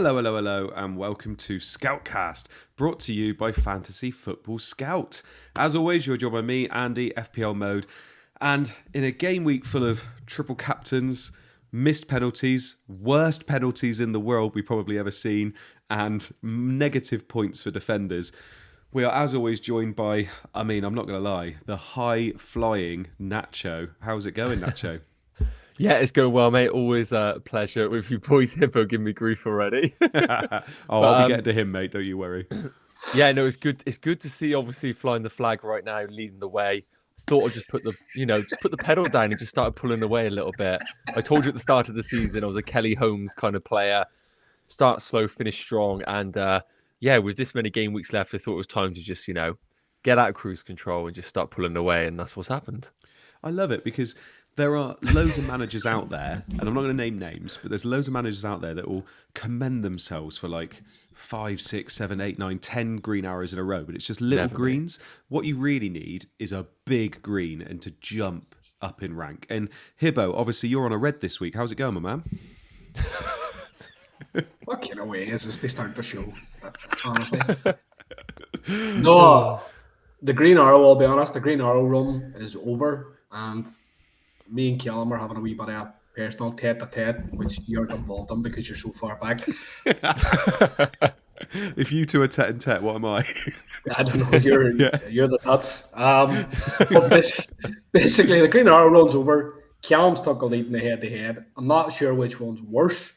Hello, hello, hello, and welcome to SCOUTCAST, brought to you by Fantasy Football Scout. As always, you're joined by me, Andy, FPL Mode, and in a game week full of triple captains, missed penalties, worst penalties in the world we've probably ever seen, and negative points for defenders, we are, as always, joined by, I'm not going to lie, the high-flying Nacho. How's it going, Nacho? Yeah, it's going well, mate. Always a pleasure with you boys. Hibbo giving me grief already. I'll be getting to him, mate. Don't you worry. Yeah, no, it's good. It's good to see, obviously, flying the flag right now, leading the way. Thought I'd just put the pedal down and just started pulling away a little bit. I told you at the start of the season I was a Kelly Holmes kind of player. Start slow, finish strong, and with this many game weeks left, I thought it was time to just get out of cruise control and just start pulling away, and that's what's happened. I love it because there are loads of managers out there, and I'm not going to name names, but there's loads of managers out there that will commend themselves for like 5, 6, 7, 8, 9, 10 green arrows in a row, but it's just little greens. What you really need is a big green and to jump up in rank. And Hibbo, obviously you're on a red this week. How's it going, my man? Fucking away as they start the show, honestly. No, the green arrow, I'll be honest, the green arrow run is over, and me and Callum are having a wee bit of a personal tete-a-tete, which you're involved in because you're so far back. If you two are tete-and-tete, what am I? I don't know. You're the tuts. But basically, the green arrow runs over. Callum's took a lead in the head-to-head. I'm not sure which one's worse.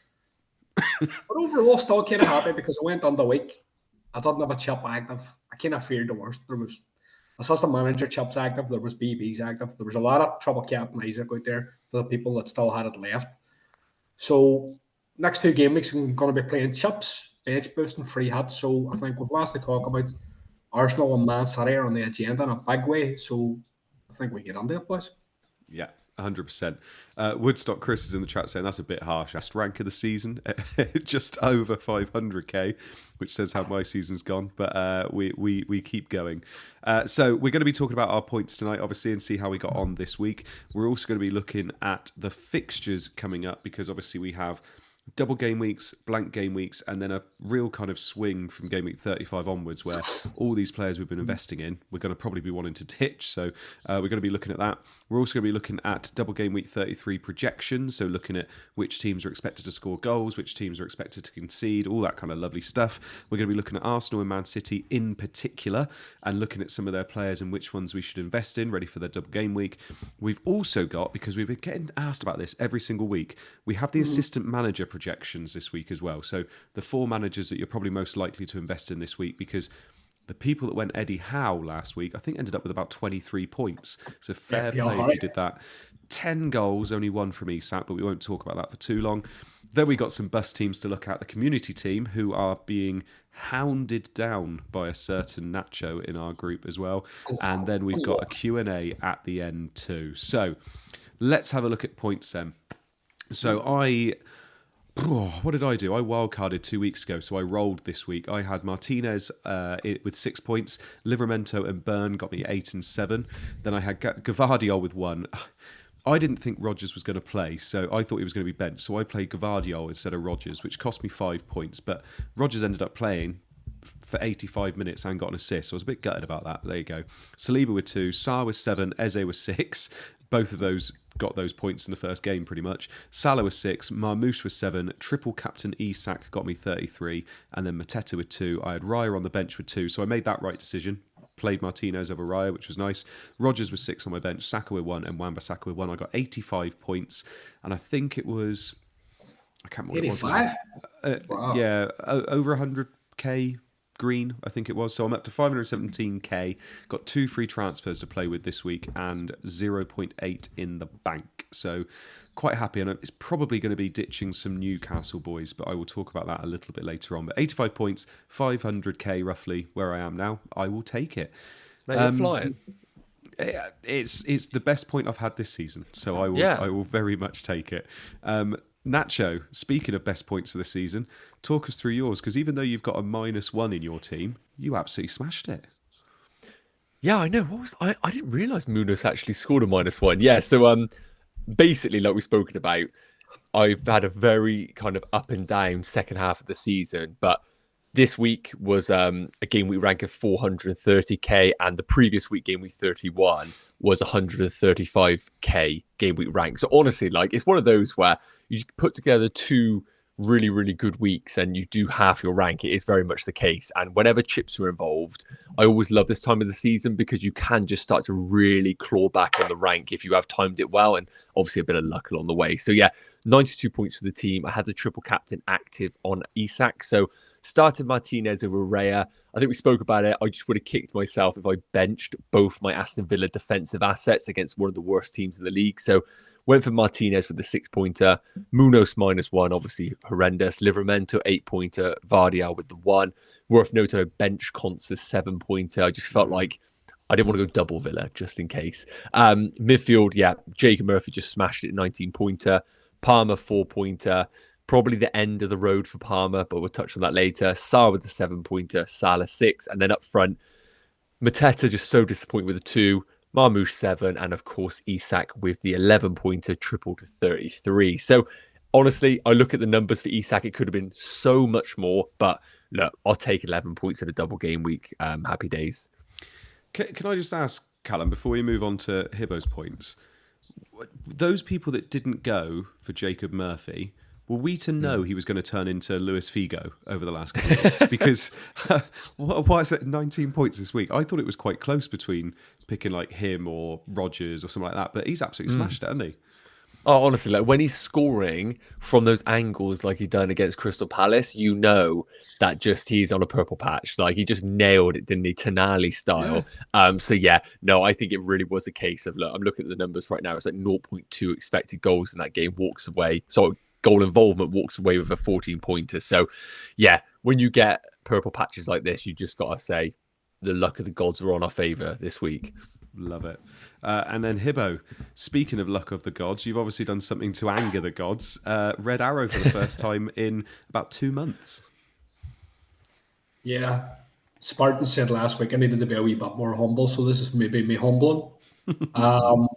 But overall, still kind of happy because I went on the week. I didn't have a chip active. I kind of feared the worst. There was assistant manager chips active. There was BBs active. There was a lot of trouble captain Isaac out there for the people that still had it left. So next 2 game weeks, I'm going to be playing chips, bench boost, and free hits. So I think we've last to talk about Arsenal and Man City are on the agenda in a big way. So I think we get on to it, boys. Yeah. 100%. Woodstock Chris is in the chat saying that's a bit harsh. Last rank of the season, just over 500k, which says how my season's gone. But we keep going. So we're going to be talking about our points tonight, obviously, and see how we got on this week. We're also going to be looking at the fixtures coming up because obviously we have double game weeks, blank game weeks, and then a real kind of swing from game week 35 onwards where all these players we've been investing in, we're going to probably be wanting to ditch. So we're going to be looking at that. We're also going to be looking at double game week 33 projections. So looking at which teams are expected to score goals, which teams are expected to concede, all that kind of lovely stuff. We're going to be looking at Arsenal and Man City in particular and looking at some of their players and which ones we should invest in, ready for their double game week. We've also got, because we've been getting asked about this every single week, we have the assistant manager projections this week as well. So the 4 managers that you're probably most likely to invest in this week, because the people that went Eddie Howe last week, I think ended up with about 23 points. So fair play if you did that. 10 goals, only 1 from Isak, but we won't talk about that for too long. Then we got some bust teams to look at. The community team, who are being hounded down by a certain Nacho in our group as well. And then we've got a Q&A at the end too. So let's have a look at points then. So what did I do? I wildcarded 2 weeks ago, so I rolled this week. I had Martinez with 6 points. Livramento and Byrne got me 8 and 7. Then I had Gvardiol with 1. I didn't think Rodgers was going to play, so I thought he was going to be benched. So I played Gvardiol instead of Rodgers, which cost me 5 points. But Rodgers ended up playing for 85 minutes and got an assist. So I was a bit gutted about that. There you go. Saliba with 2, Sarr with 7, Eze with 6. Both of those got those points in the first game pretty much. Salah with 6, Marmoush with 7, triple captain Isak got me 33, and then Mateta with 2. I had Raya on the bench with 2, so I made that right decision. Played Martinez over Raya, which was nice. Rodgers with 6 on my bench, Saka with 1, and Wan-Bissaka with 1. I got 85 points, and I think it was, I can't remember what 85? it was. Wow. Yeah, over 100k green, I think it was. So I'm up to 517k. Got 2 free transfers to play with this week and 0.8 in the bank. So quite happy. And it's probably going to be ditching some Newcastle boys, but I will talk about that a little bit later on. But 85 points, 500k roughly where I am now. I will take it. Mate, you're flying. It's the best point I've had this season. So I will very much take it. Nacho, speaking of best points of the season, talk us through yours, because even though you've got a -1 in your team, you absolutely smashed it. Yeah, I know. I didn't realise Munoz actually scored a -1. Yeah, so basically, like we've spoken about, I've had a very kind of up and down second half of the season, but this week was a game week rank of 430k, and the previous week game week 31 was 135k game week rank. So honestly, like, it's one of those where you just put together two really, really good weeks and you do half your rank. It is very much the case. And whenever chips are involved, I always love this time of the season because you can just start to really claw back on the rank if you have timed it well, and obviously a bit of luck along the way. So yeah, 92 points for the team. I had the triple captain active on Isak. So started Martinez over Raya. I think we spoke about it. I just would have kicked myself if I benched both my Aston Villa defensive assets against one of the worst teams in the league. So went for Martinez with the 6-pointer. Munoz -1, obviously horrendous. Livramento 8-pointer. Vardial with the 1. Worth noting, bench Conce's 7-pointer. I just felt like I didn't want to go double Villa just in case. Midfield, yeah, Jacob Murphy just smashed it, 19-pointer. Palmer 4-pointer. Probably the end of the road for Palmer, but we'll touch on that later. Sarr with the 7-pointer, Salah 6, and then up front, Mateta just so disappointed with the 2, Marmoush 7, and of course Isak with the 11-pointer, triple to 33. So honestly, I look at the numbers for Isak, it could have been so much more, but look, I'll take 11 points at a double game week. Happy days. Can I just ask, Callum, before we move on to Hibbo's points, those people that didn't go for Jacob Murphy, were we to know he was going to turn into Luis Figo over the last couple of weeks? Because why is it 19 points this week? I thought it was quite close between picking like him or Rodgers or something like that, but he's absolutely smashed it, hasn't he? Oh, honestly, like when he's scoring from those angles like he done against Crystal Palace, you know that just he's on a purple patch. Like he just nailed it, didn't he? Tonali style. Yeah. So yeah, no, I think it really was a case of, look, I'm looking at the numbers right now. It's like 0.2 expected goals in that game, walks away. So goal involvement, walks away with a 14-pointer. So yeah, when you get purple patches like this, you just got to say the luck of the gods are on our favour this week. Love it. And then Hibbo, speaking of luck of the gods, you've obviously done something to anger the gods. Red Arrow for the first time in about 2 months. Yeah. Spartan said last week I needed to be a wee bit more humble, so this is maybe me humbling. But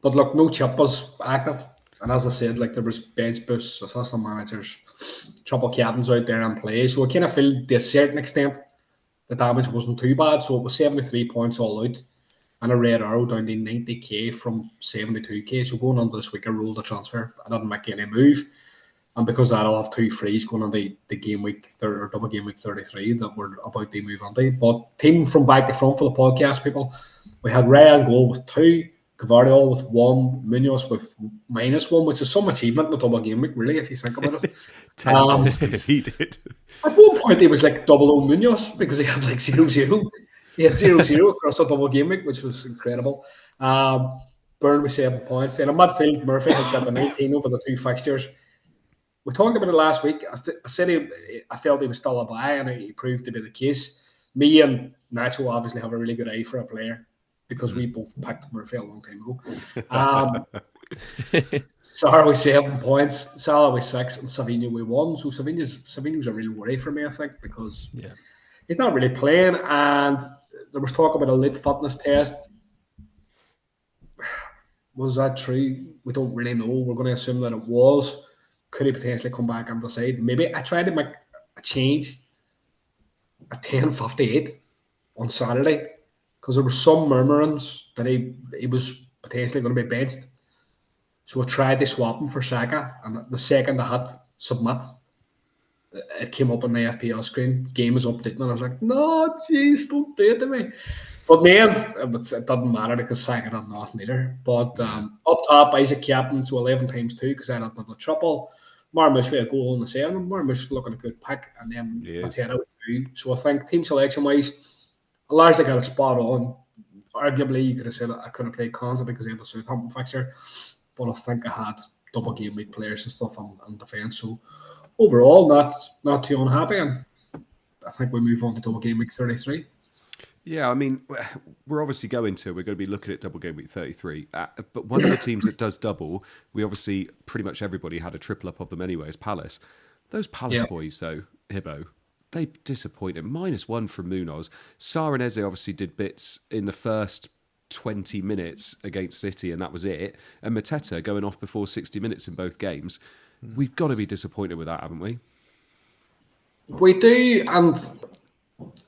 look, no chip was active. And as I said, like there was bench boosts, assistant managers, triple captains out there in play. So I kind of feel to a certain extent the damage wasn't too bad. So it was 73 points all out and a red arrow down to 90k from 72k. So going on this week, I rolled a transfer. I didn't make any move. And because of that, I'll have 2 frees going on the game week or double game week 33 that we're about to move on to. But team from back to front for the podcast, people, we had Raya and goal with 2. Gavardiol with 1, Munoz with -1, which is some achievement in the double game week, really, if you think about it. It's 10 goals conceded. At one point, he was like 00 Munoz because he had like 0-0. He had 0-0 across a double game week, which was incredible. Burn with 7 points. Then in midfield, Murphy had got the 19 over the 2 fixtures. We talked about it last week. I said I felt he was still a buy, and he proved to be the case. Me and Nacho obviously have a really good eye for a player, because we both picked Murphy a long time ago. Sarr with 7 points, Salah with 6, and Savinho with 1. So Savinho's a real worry for me, I think, because he's not really playing. And there was talk about a late fitness test. Was that true? We don't really know. We're going to assume that it was. Could he potentially come back and decide? Maybe I tried to make a change at 10:58 on Saturday, because there were some murmurings that he was potentially going to be benched. So I tried to swap him for Saka, and the second I hit submit, it came up on the FPL screen. Game is updating, and I was like, no, jeez, don't do it to me. But in the end, it didn't matter because Saka did nothing either. But up top, Isaac captain, so 11 times 2 because I had another triple. Marmoush with a goal in the 7. Marmoush looking a good pick, and then Mateta with 2. So I think team selection-wise, I largely got it spot on. Arguably, you could have said I could have played Konza because he had the Southampton fixture, but I think I had double game week players and stuff on defence. So overall, not too unhappy, and I think we move on to double game week 33. Yeah, I mean, we're going to be looking at double game week 33. But one of the teams that does double, we obviously, pretty much everybody had a triple up of them anyway, is Palace. Those Palace boys, though, Hibbo, they disappointed. -1 from Munoz. Sarr and Eze obviously did bits in the first 20 minutes against City, and that was it. And Mateta going off before 60 minutes in both games. We've got to be disappointed with that, haven't we? We do, and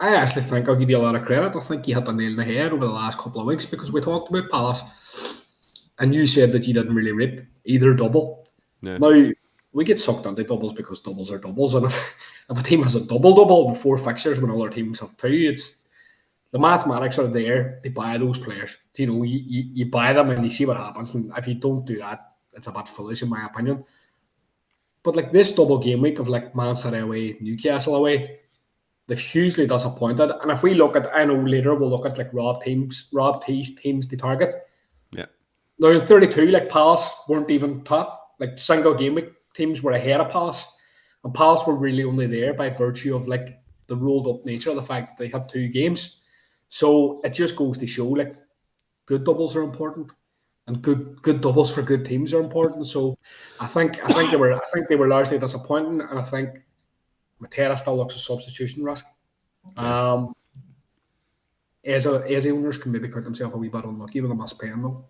I actually think I'll give you a lot of credit. I think you hit the nail on the head over the last couple of weeks, because we talked about Palace, and you said that you didn't really rate either double. Yeah. Now, we get sucked into doubles because doubles are doubles, and if a team has a double and 4 fixtures when other teams have 2, it's the mathematics are there. They buy those players. You know, you buy them and you see what happens, and if you don't do that, it's a bit foolish in my opinion. But like this double game week of like Man City away, Newcastle away, they've hugely disappointed. And if we look at, I know later we'll look at like Rob T's teams to target. Yeah. Now in 32, like Palace weren't even top. Like single game week teams were ahead of Palace. And Palace were really only there by virtue of like the rolled up nature of the fact that they had 2 games. So it just goes to show like good doubles are important. And good doubles for good teams are important. So I think they were largely disappointing, and I think Matera still looks a substitution risk. Yeah. As owners can maybe count themselves a wee bit unlucky with a miss pen though.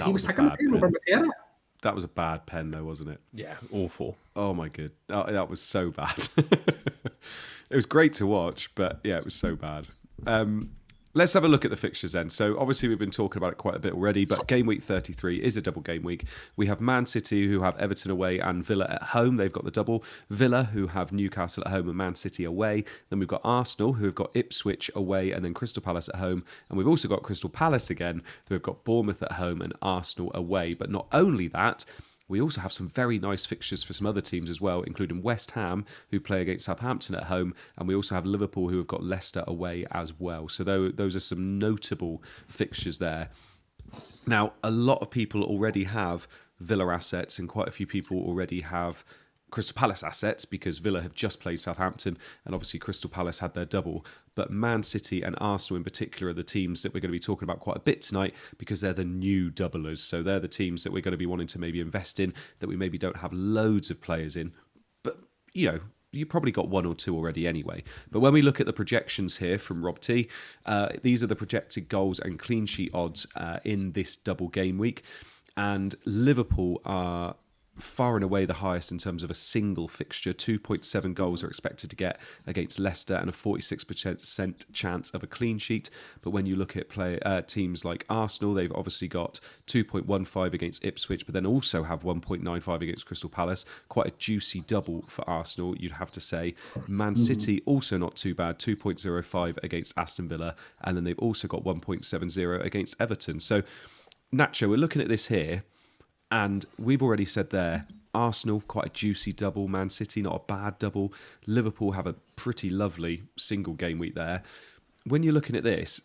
He was taking the pen over Matera. That was a bad pen though, wasn't it? Yeah, awful. Oh my god, that was so bad. It was great to watch, but yeah, it was so bad. Let's have a look at the fixtures then. So obviously we've been talking about it quite a bit already, but game week 33 is a double game week. We have Man City, who have Everton away, and Villa at home. They've got the double. Villa, who have Newcastle at home and Man City away. Then we've got Arsenal, who have got Ipswich away, and then Crystal Palace at home. And we've also got Crystal Palace again, who have got Bournemouth at home and Arsenal away. But not only that, we also have some very nice fixtures for some other teams as well, including West Ham, who play against Southampton at home, and we also have Liverpool, who have got Leicester away as well. So those are some notable fixtures there. Now, a lot of people already have Villa assets, and quite a few people already have Crystal Palace assets, because Villa have just played Southampton, and obviously Crystal Palace had their double. But Man City and Arsenal in particular are the teams that we're going to be talking about quite a bit tonight, because they're the new doublers. So they're the teams that we're going to be wanting to maybe invest in, that we maybe don't have loads of players in. But, you know, you probably got 1 or 2 already anyway. But when we look at the projections here from Rob T, these are the projected goals and clean sheet odds in this double game week. And Liverpool are far and away the highest in terms of a single fixture. 2.7 goals are expected to get against Leicester, and a 46% chance of a clean sheet. But when you look at teams like Arsenal, they've obviously got 2.15 against Ipswich, but then also have 1.95 against Crystal Palace. Quite a juicy double for Arsenal, you'd have to say. Man City also not too bad, 2.05 against Aston Villa, and then they've also got 1.70 against Everton. So Nacho, we're looking at this here, and we've already said there, Arsenal, quite a juicy double. Man City, not a bad double. Liverpool have a pretty lovely single game week there. When you're looking at this,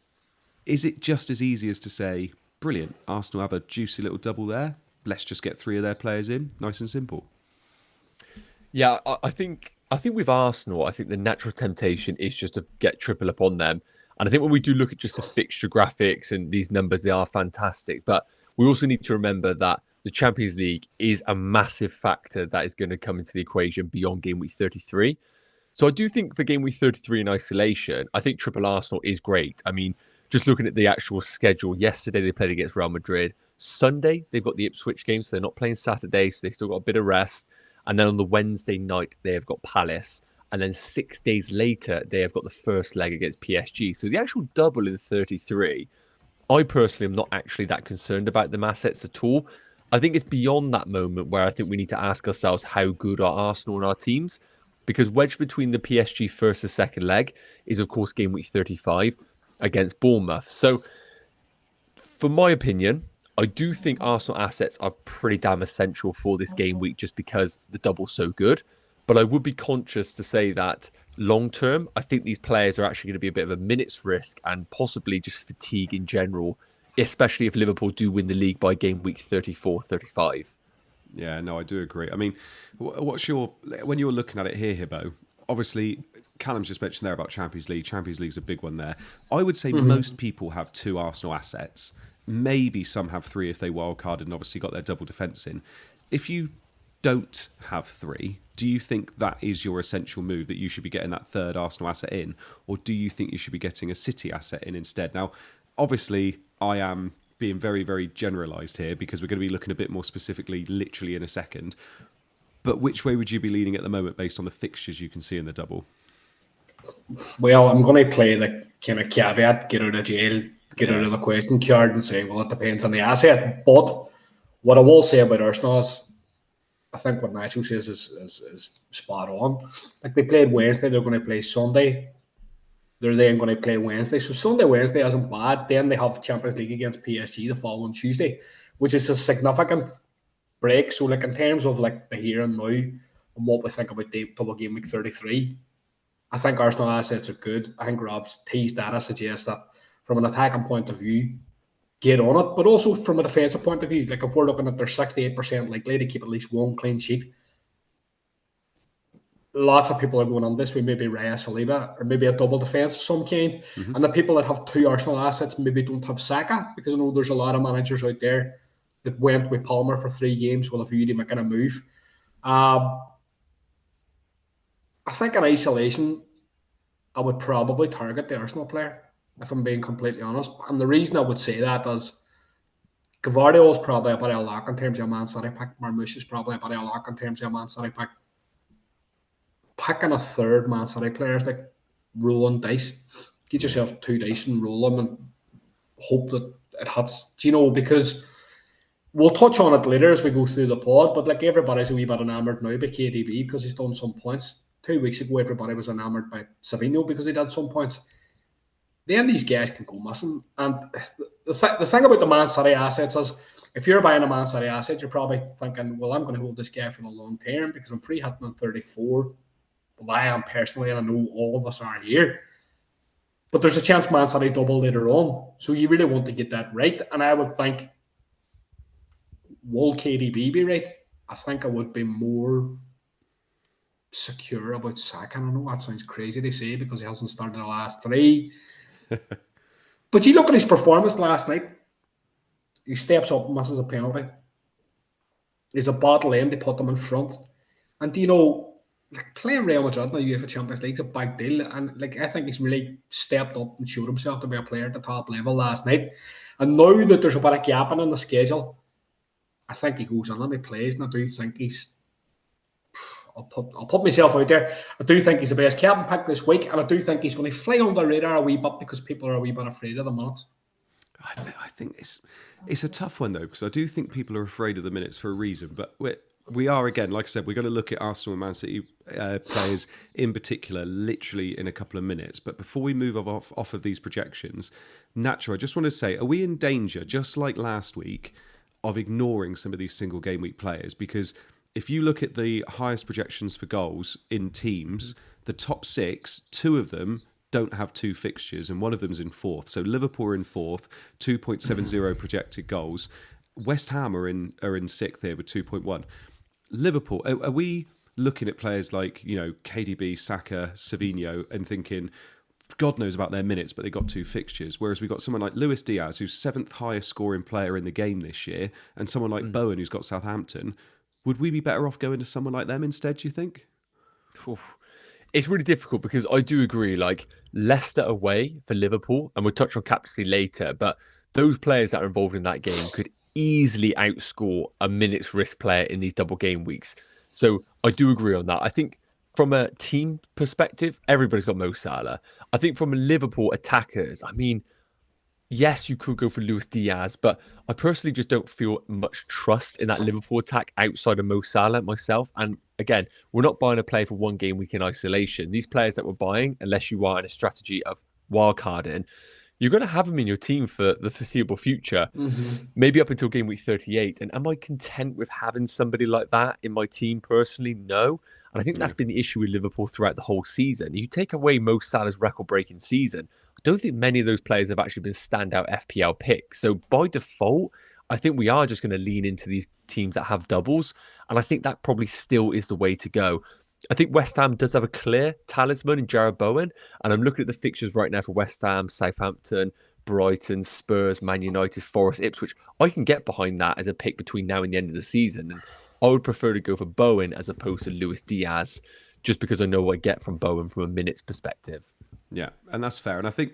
is it just as easy as to say, brilliant, Arsenal have a juicy little double there, let's just get 3 of their players in? Nice and simple. Yeah, I think with Arsenal, I think the natural temptation is just to get triple up on them. And I think when we do look at just the fixture graphics and these numbers, they are fantastic. But we also need to remember that the Champions League is a massive factor that is going to come into the equation beyond game week 33. So I do think for game week 33 in isolation, I think triple Arsenal is great. I mean, just looking at the actual schedule, yesterday they played against Real Madrid. Sunday, they've got the Ipswich game, so they're not playing Saturday, so they still got a bit of rest. And then on the Wednesday night, they have got Palace. And then 6 days later, they have got the first leg against PSG. So the actual double in 33, I personally am not actually that concerned about the assets at all. I think it's beyond that moment where I think we need to ask ourselves how good are Arsenal and our teams, because wedged between the PSG first and second leg is, of course, game week 35 against Bournemouth. So, for my opinion, I do think Arsenal assets are pretty damn essential for this game week just because the double's so good. But I would be conscious to say that long term, I think these players are actually going to be a bit of a minutes risk and possibly just fatigue in general, especially if Liverpool do win the league by game week 34, 35. Yeah, no, I do agree. I mean, what's when you're looking at it here, Hibbo, obviously, Callum's just mentioned there about Champions League. Champions League's a big one there. I would say most people have 2 Arsenal assets. Maybe some have 3 if they wildcarded and obviously got their double defence in. If you don't have 3, do you think that is your essential move, that you should be getting that third Arsenal asset in? Or do you think you should be getting a City asset in instead? Now, obviously, I am being very, very generalised here because we're going to be looking a bit more specifically, literally in a second. But which way would you be leaning at the moment based on the fixtures you can see in the double? Well, I'm going to play the kind of caveat, get out of jail, get out of the question card and say, well, it depends on the asset. But what I will say about Arsenal is, I think what Nacho says is spot on. Like, they played Wednesday, they're going to play Sunday. They're then going to play Wednesday. So Sunday, Wednesday isn't bad. Then they have Champions League against PSG the following Tuesday, which is a significant break. So, like, in terms of like the here and now and what we think about the double game week 33, I think Arsenal assets are good. I think Rob's teased data suggests that from an attacking point of view, get on it, but also from a defensive point of view. Like, if we're looking at their 68% likely to keep at least one clean sheet, lots of people are going on this with maybe Raya Saliba or maybe a double defence of some kind. And the people that have two Arsenal assets maybe don't have Saka, because I know there's a lot of managers out there that went with Palmer for 3 games with a view to making a move. I think in isolation, I would probably target the Arsenal player, if I'm being completely honest. And the reason I would say that is Gavardio is probably a bit of a lock in terms of a Man City pick. Marmoush is probably a bit of a lock in terms of a Man City pick. Picking a third Man City player is like rolling dice. Get yourself 2 dice and roll them and hope that it hits. Do you know, because we'll touch on it later as we go through the pod, but like, everybody's a wee bit enamoured now by KDB because he's done some points. 2 weeks ago, everybody was enamoured by Savinho because he did some points. Then these guys can go missing. And the thing about the Man City assets is, if you're buying a Man City asset, you're probably thinking, well, I'm going to hold this guy for the long term because I'm free hitting on 34. Well, I am personally, and I know all of us are here. But there's a chance Man City double later on. So you really want to get that right. And I would think, will KDB be right? I think I would be more secure about Saka. I know that sounds crazy to say because he hasn't started the last 3. But you look at his performance last night. He steps up and misses a penalty. He's a bottle end. They put them in front. And do you know, like, playing Real Madrid in the UEFA Champions League is a big deal, and like, I think he's really stepped up and showed himself to be a player at the top level last night. And now that there's a bit of gapping in the schedule, I think he goes on and he plays, and I do think he's. I'll put myself out there. I do think he's the best captain pick this week, and I do think he's going to fly under the radar a wee bit because people are a wee bit afraid of the minutes. I think it's a tough one though, because I do think people are afraid of the minutes for a reason, but we are, again, like I said, we're going to look at Arsenal and Man City players in particular literally in a couple of minutes. But before we move off of these projections, Nacho, I just want to say, are we in danger, just like last week, of ignoring some of these single game week players? Because if you look at the highest projections for goals in teams, the top 6, 2 of them don't have 2 fixtures, and one of them's in 4th. So Liverpool are in 4th, 2.70 projected goals. West Ham are in 6th here with 2.1. Liverpool, are we looking at players like, you know, KDB, Saka, Savinho, and thinking, God knows about their minutes, but they got 2 fixtures? Whereas we got someone like Luis Diaz, who's 7th highest scoring player in the game this year, and someone like Bowen, who's got Southampton. Would we be better off going to someone like them instead, do you think? It's really difficult because I do agree, like, Leicester away for Liverpool, and we'll touch on captaincy later, but those players that are involved in that game could easily outscore a minutes risk player in these double game weeks. So I do agree on that. I think from a team perspective, everybody's got Mo Salah. I think from Liverpool attackers, I mean, yes, you could go for Luis Diaz, but I personally just don't feel much trust in that Liverpool attack outside of Mo Salah myself. And again, we're not buying a player for one game week in isolation. These players that we're buying, unless you are in a strategy of wildcarding, you're going to have them in your team for the foreseeable future, maybe up until game week 38. And am I content with having somebody like that in my team personally? No. And I think that's been the issue with Liverpool throughout the whole season. You take away Mo Salah's record-breaking season, I don't think many of those players have actually been standout FPL picks. So by default, I think we are just going to lean into these teams that have doubles. And I think that probably still is the way to go. I think West Ham does have a clear talisman in Jarrod Bowen. And I'm looking at the fixtures right now for West Ham, Southampton, Brighton, Spurs, Man United, Forest, Ipswich. I can get behind that as a pick between now and the end of the season. And I would prefer to go for Bowen as opposed to Luis Diaz, just because I know what I get from Bowen from a minutes perspective. Yeah, and that's fair. And I think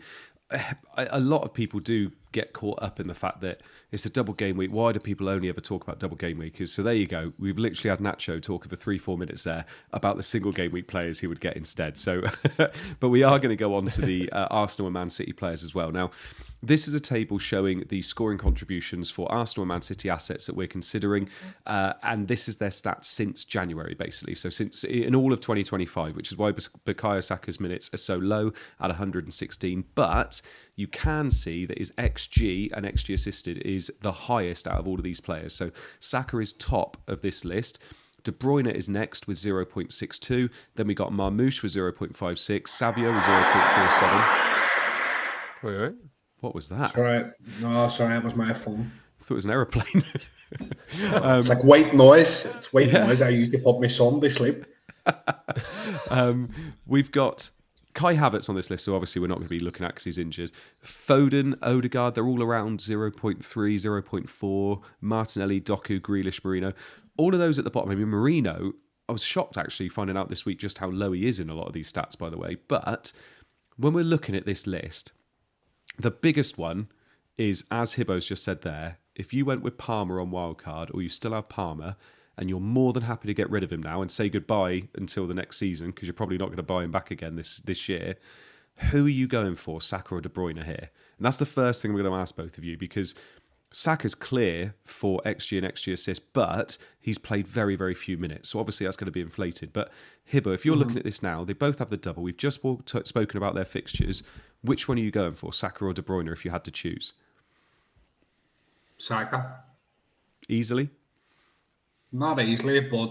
a lot of people do get caught up in the fact that it's a double game week. Why do people only ever talk about double game week? So there you go. We've literally had Nacho talking for 3-4 minutes there about the single game week players he would get instead. So, but we are going to go on to the Arsenal and Man City players as well. Now, this is a table showing the scoring contributions for Arsenal and Man City assets that we're considering. And this is their stats since January, basically. So since in all of 2025, which is why Bukayo Saka's minutes are so low at 116. But you can see that his XG and XG assisted is the highest out of all of these players. So Saka is top of this list. De Bruyne is next with 0.62. Then we got Marmoush with 0.56. Savio with 0.47. Wait. What was that? Sorry, that was my phone. I thought it was an aeroplane. It's like white noise. It's white noise. I used to put my son to sleep. We've got Kai Havertz on this list, so obviously we're not going to be looking at because he's injured. Foden, Odegaard, they're all around 0.3, 0.4. Martinelli, Doku, Grealish, Marino. All of those at the bottom. I mean, Marino, I was shocked actually finding out this week just how low he is in a lot of these stats, by the way. But when we're looking at this list, the biggest one is, as Hibbo's just said there, if you went with Palmer on wildcard, or you still have Palmer, and you're more than happy to get rid of him now and say goodbye until the next season, because you're probably not going to buy him back again this year, who are you going for, Saka or De Bruyne here? And that's the first thing I'm going to ask both of you, because Saka's clear for XG and XG assist, but he's played very, very few minutes. So obviously that's going to be inflated. But Hibbo, if you're looking at this now, they both have the double. We've just spoken about their fixtures. Which one are you going for, Saka or De Bruyne, if you had to choose? Saka. Easily? Not easily, but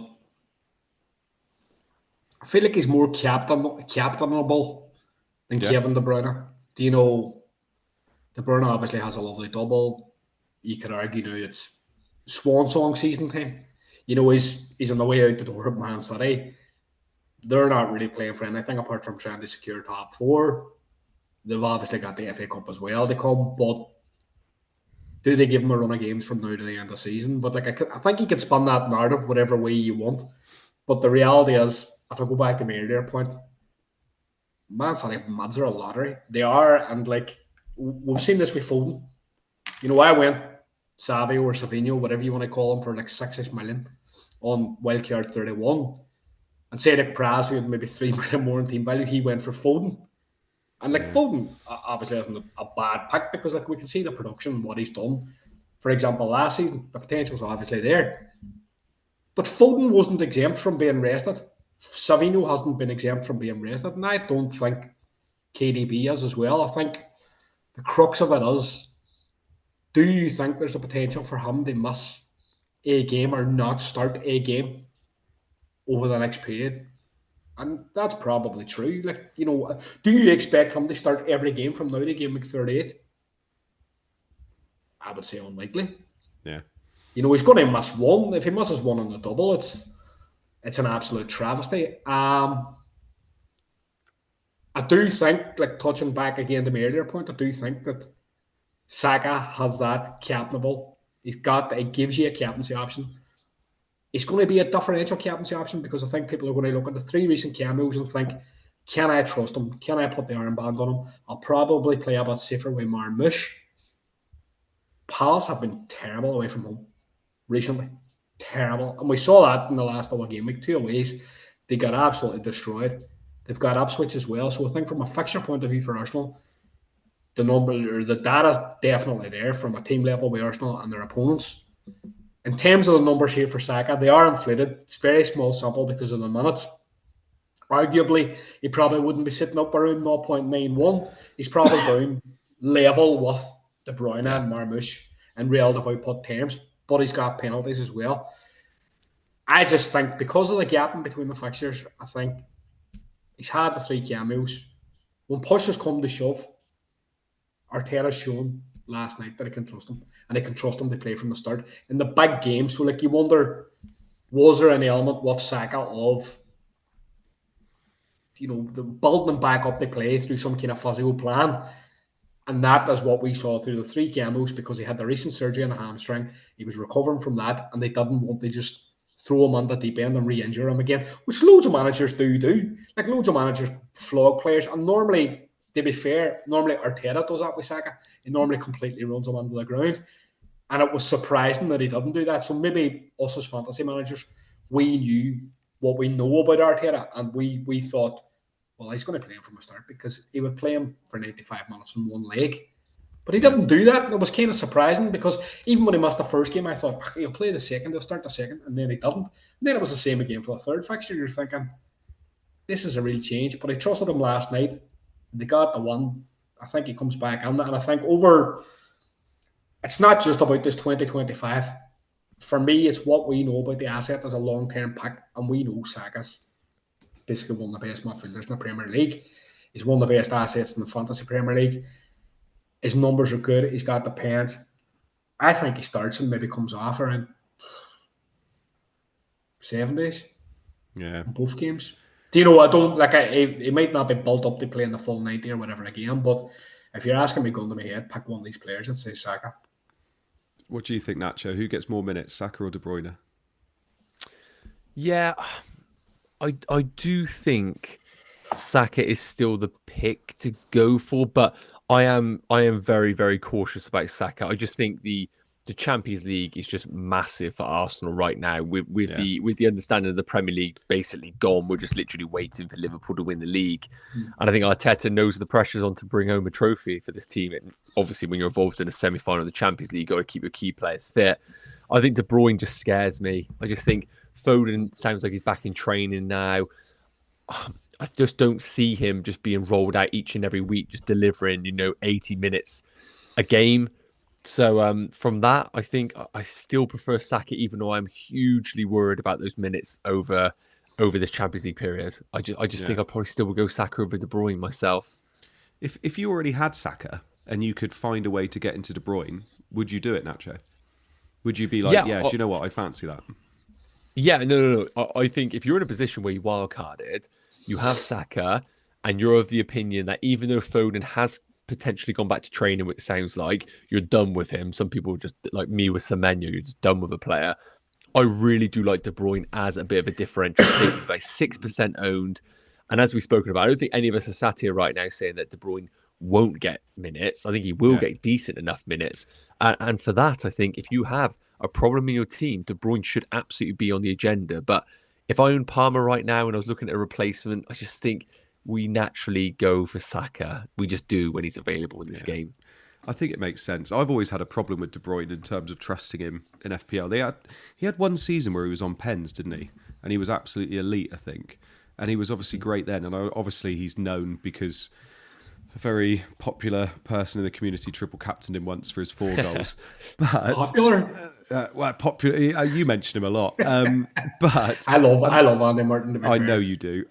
I feel like he's more captainable than Kevin De Bruyne. Do you know, De Bruyne obviously has a lovely double. You could argue now it's swan song season time. You know, he's on the way out the door at Man City. They're not really playing for anything apart from trying to secure top four. They've obviously got the FA Cup as well to come, but do they give him a run of games from now to the end of the season? But like I think you can spin that narrative whatever way you want. But the reality is, if I go back to my earlier point, Man City Mads are a lottery. They are, and like we've seen this with Foden. You know, I went Savio or Savinho, whatever you want to call him, for like 6 million on wildcard 31. And say like Praz, who had maybe 3 million more in team value, he went for Foden. And like Foden obviously isn't a bad pick, because like we can see the production and what he's done. For example, last season, the potential's obviously there. But Foden wasn't exempt from being rested. Savinho hasn't been exempt from being rested. And I don't think KDB is as well. I think the crux of it is, do you think there's a potential for him to miss a game or not start a game over the next period? And that's probably true. Like, you know, do you expect him to start every game from now to game week 38? I would say unlikely. Yeah. You know, he's going to miss one. If he misses one on the double, it's an absolute travesty. I do think, like touching back again to my earlier point, I do think that Saka has that captainable. It gives you a captaincy option. It's going to be a differential captaincy option, because I think people are going to look at the 3 recent cameos and think, can I trust him? Can I put the armband on him? I'll probably play a bit safer with Marmoush. Palace have been terrible away from home recently. Terrible. And we saw that in the last double game week, 2 aways. They got absolutely destroyed. They've got Ipswich as well. So I think from a fixture point of view for Arsenal, the data's definitely there from a team level with Arsenal and their opponents. In terms of the numbers here for Saka, they are inflated. It's very small sample because of the minutes. Arguably, he probably wouldn't be sitting up around 0.91. He's probably down level with De Bruyne and Marmoush in relative output terms, but he's got penalties as well. I just think because of the gap in between the fixtures, I think he's had the 3 cameos. When push has come to shove, Arteta's shown last night that I can trust him, and I can trust him to play from the start in the big games. So like you wonder, was there an element with Saka of, you know, the building back up the play through some kind of physio plan? And that is what we saw through the 3 cameos, because he had the recent surgery on a hamstring. He was recovering from that, and they didn't want to just throw him on the deep end and re-injure him again, which loads of managers do. Like loads of managers flog players, and normally to be fair, normally Arteta does that with Saka. He normally completely runs him under the ground. And it was surprising that he didn't do that. So maybe us as fantasy managers, we knew what we know about Arteta, and we thought, well, he's going to play him from the start because he would play him for 95 minutes in one leg. But he didn't do that. And it was kind of surprising because even when he missed the first game, I thought, he'll play the second, he'll start the second, and then he didn't. And then it was the same again for the third fixture. You're thinking, this is a real change. But I trusted him last night. They got the one. I think he comes back on that. And I think it's not just about this 2025. For me, it's what we know about the asset as a long-term pick. And we know Saka's basically one of the best midfielders in the Premier League. He's one of the best assets in the Fantasy Premier League. His numbers are good. He's got the pants. I think he starts and maybe comes off around 7 days. Yeah. In both games. Do you know, I don't like he might not be built up to play in the full 90 or whatever again, but if you're asking me going to my head, pick one of these players, I'd say Saka. What do you think, Nacho? Who gets more minutes, Saka or De Bruyne? Yeah, I do think Saka is still the pick to go for, but I am very, very cautious about Saka. I just think the Champions League is just massive for Arsenal right now. With the understanding of the Premier League basically gone, we're just literally waiting for Liverpool to win the league. And I think Arteta knows the pressure's on to bring home a trophy for this team. And obviously, when you're involved in a semi-final of the Champions League, you've got to keep your key players fit. I think De Bruyne just scares me. I just think Foden sounds like he's back in training now. I just don't see him just being rolled out each and every week, just delivering, 80 minutes a game. So from that, I think I still prefer Saka, even though I'm hugely worried about those minutes over this Champions League period. I just think I probably still would go Saka over De Bruyne myself. If you already had Saka and you could find a way to get into De Bruyne, would you do it, Nacho? Would you be like, do you know what? I fancy that. Yeah, no. I think if you're in a position where you wildcarded, you have Saka, and you're of the opinion that even though Foden has potentially gone back to training, which sounds like you're done with him. Some people just like me with Semenyo, you're just done with a player. I really do like De Bruyne as a bit of a differential. He's about 6% owned. And as we've spoken about, I don't think any of us are sat here right now saying that De Bruyne won't get minutes. I think he will get decent enough minutes. And for that, I think if you have a problem in your team, De Bruyne should absolutely be on the agenda. But if I own Palmer right now and I was looking at a replacement, I just think we naturally go for Saka. We just do when he's available in this game. I think it makes sense. I've always had a problem with De Bruyne in terms of trusting him in FPL. He had one season where he was on pens, didn't he? And he was absolutely elite, I think. And he was obviously great then. And obviously he's known because a very popular person in the community triple captained him once for his 4 goals. But popular? Popular. You mention him a lot. But I love Andy Martin. I know you do.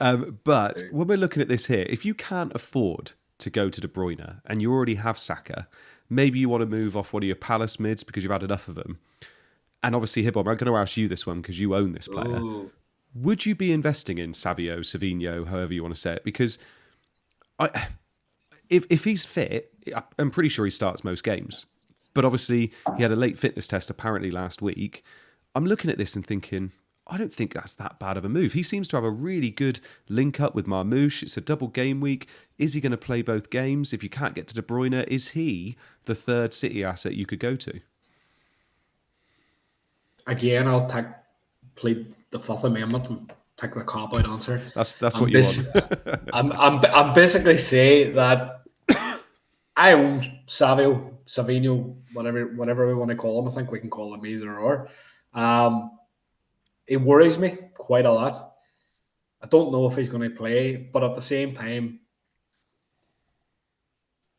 But when we're looking at this here, if you can't afford to go to De Bruyne and you already have Saka, maybe you want to move off one of your Palace mids because you've had enough of them. And obviously, Hibbo, I'm going to ask you this one because you own this player. Ooh. Would you be investing in Savinho, however you want to say it? Because if he's fit, I'm pretty sure he starts most games. But obviously, he had a late fitness test apparently last week. I'm looking at this and thinking, I don't think that's that bad of a move. He seems to have a really good link up with Marmoush. It's a double game week. Is he going to play both games? If you can't get to De Bruyne, is he the third City asset you could go to? Again, I'll plead the Fifth Amendment and take the cop-out answer. That's what you want. I'm basically saying that I own Savinho, whatever we want to call him. I think we can call him either or. It worries me quite a lot. I don't know if he's going to play, but at the same time,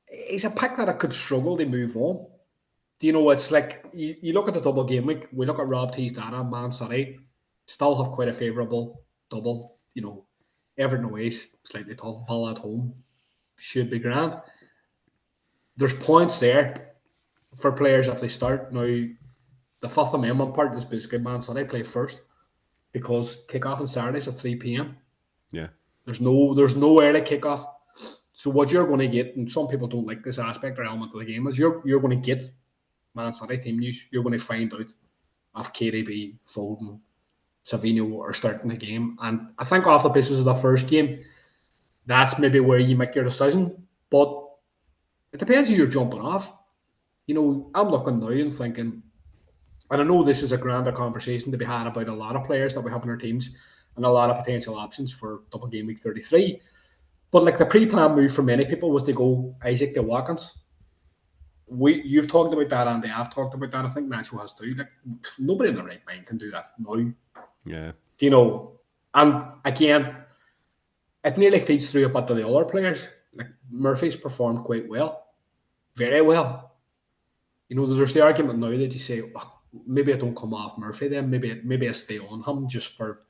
he's a pick that I could struggle to move on. Do you know, it's like, you look at the double game week, we look at Rob T's data, Man City still have quite a favourable double. Everton away is slightly tough, Villa at home should be grand. There's points there for players if they start. Now, the Fifth Amendment part is basically Man City play first because kickoff on Saturdays at 3 p.m. Yeah. There's no early kickoff. So what you're going to get, and some people don't like this aspect or element of the game, is you're going to get Man City team news. You're going to find out if KDB, Foden, Savinho are starting the game. And I think off the basis of the first game, that's maybe where you make your decision. But it depends who you're jumping off. You know, I'm looking now and thinking, and I know this is a grander conversation to be had about a lot of players that we have in our teams and a lot of potential options for double game week 33. But like the pre-planned move for many people was to go Isaac de Watkins. You've talked about that, Andy. I've talked about that. I think Nacho has too. Like nobody in their right mind can do that now. Yeah. Do you know? And again, it nearly feeds through a bit to the other players. Like Murphy's performed quite well, very well. You know, there's the argument now that you say, oh, maybe I don't come off Murphy then. Maybe I stay on him just for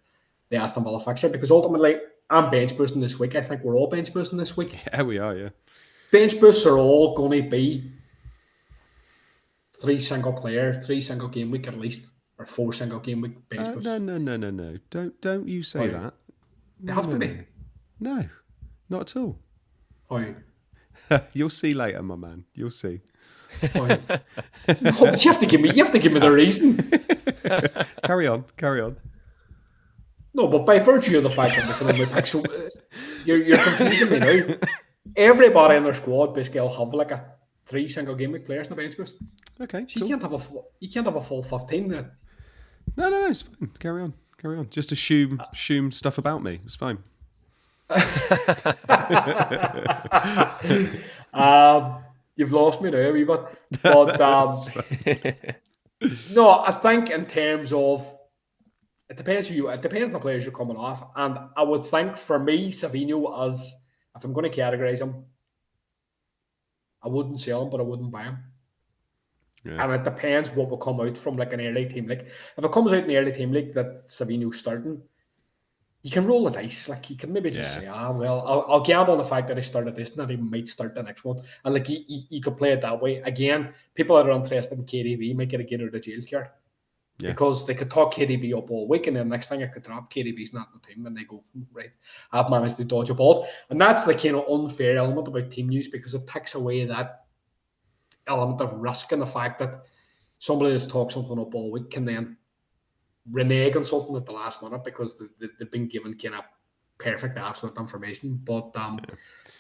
the Aston Villa fixture, because ultimately I'm bench boosting this week. I think we're all bench boosting this week. Yeah, we are. Yeah. Bench boosts are all going to be 3 single game week at least, or 4 single game week bench boosts. No. Don't you say that. They have to be. No, not at all. How? You'll see later, my man. You'll see. No, but you have to give me the reason. Carry on. No, but by virtue of the fact that they're going to pick, so you're confusing me now. Everybody in their squad basically will have like a 3 single game week players in the bench boost. Okay, so cool. you can't have a full 15 there. No, it's fine. Carry on. Just assume stuff about me. It's fine. You've lost me now a wee bit. But no, I think in terms of it depends on the players you're coming off. And I would think for me, Savinho, as if I'm going to categorise him, I wouldn't sell him, but I wouldn't buy him. Yeah. And it depends what will come out from like an early team league. If it comes out in the early team league that Savinho's starting, you can roll the dice. Like you can maybe just say, well, I'll gamble on the fact that I started this and that he might start the next one. And like you could play it that way. Again, people that are interested in KDB might get a get out of the jail card. Yeah. Because they could talk KDB up all week and then next thing I could drop KDB's not in the team and they go, right, I've managed to dodge a ball. And that's the kind of unfair element about team news, because it takes away that element of risk and the fact that somebody that's talked something up all week can then renege on something at the last minute because they've been given kind of perfect, absolute information. But I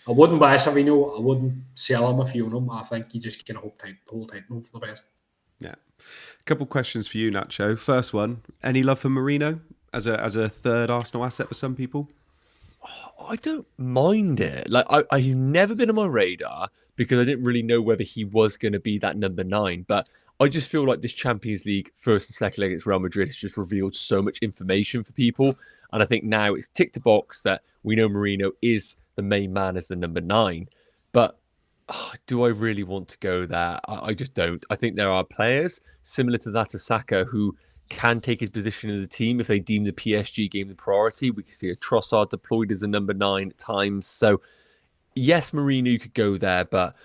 wouldn't buy Savinho. I wouldn't sell him if you own him. I think you just kind of hold tight and hope for the best. Yeah. A couple questions for you, Nacho. First one, any love for Marino as a third Arsenal asset for some people? I don't mind it. Like I've never been on my radar because I didn't really know whether he was going to be that number 9. But I just feel like this Champions League first and second leg against Real Madrid has just revealed so much information for people. And I think now it's tick to box that we know Marino is the main man as the number 9. But do I really want to go there? I just don't. I think there are players similar to that of Saka who can take his position in the team if they deem the PSG game the priority. We can see a Trossard deployed as a number 9 at times. So yes, Mourinho could go there, but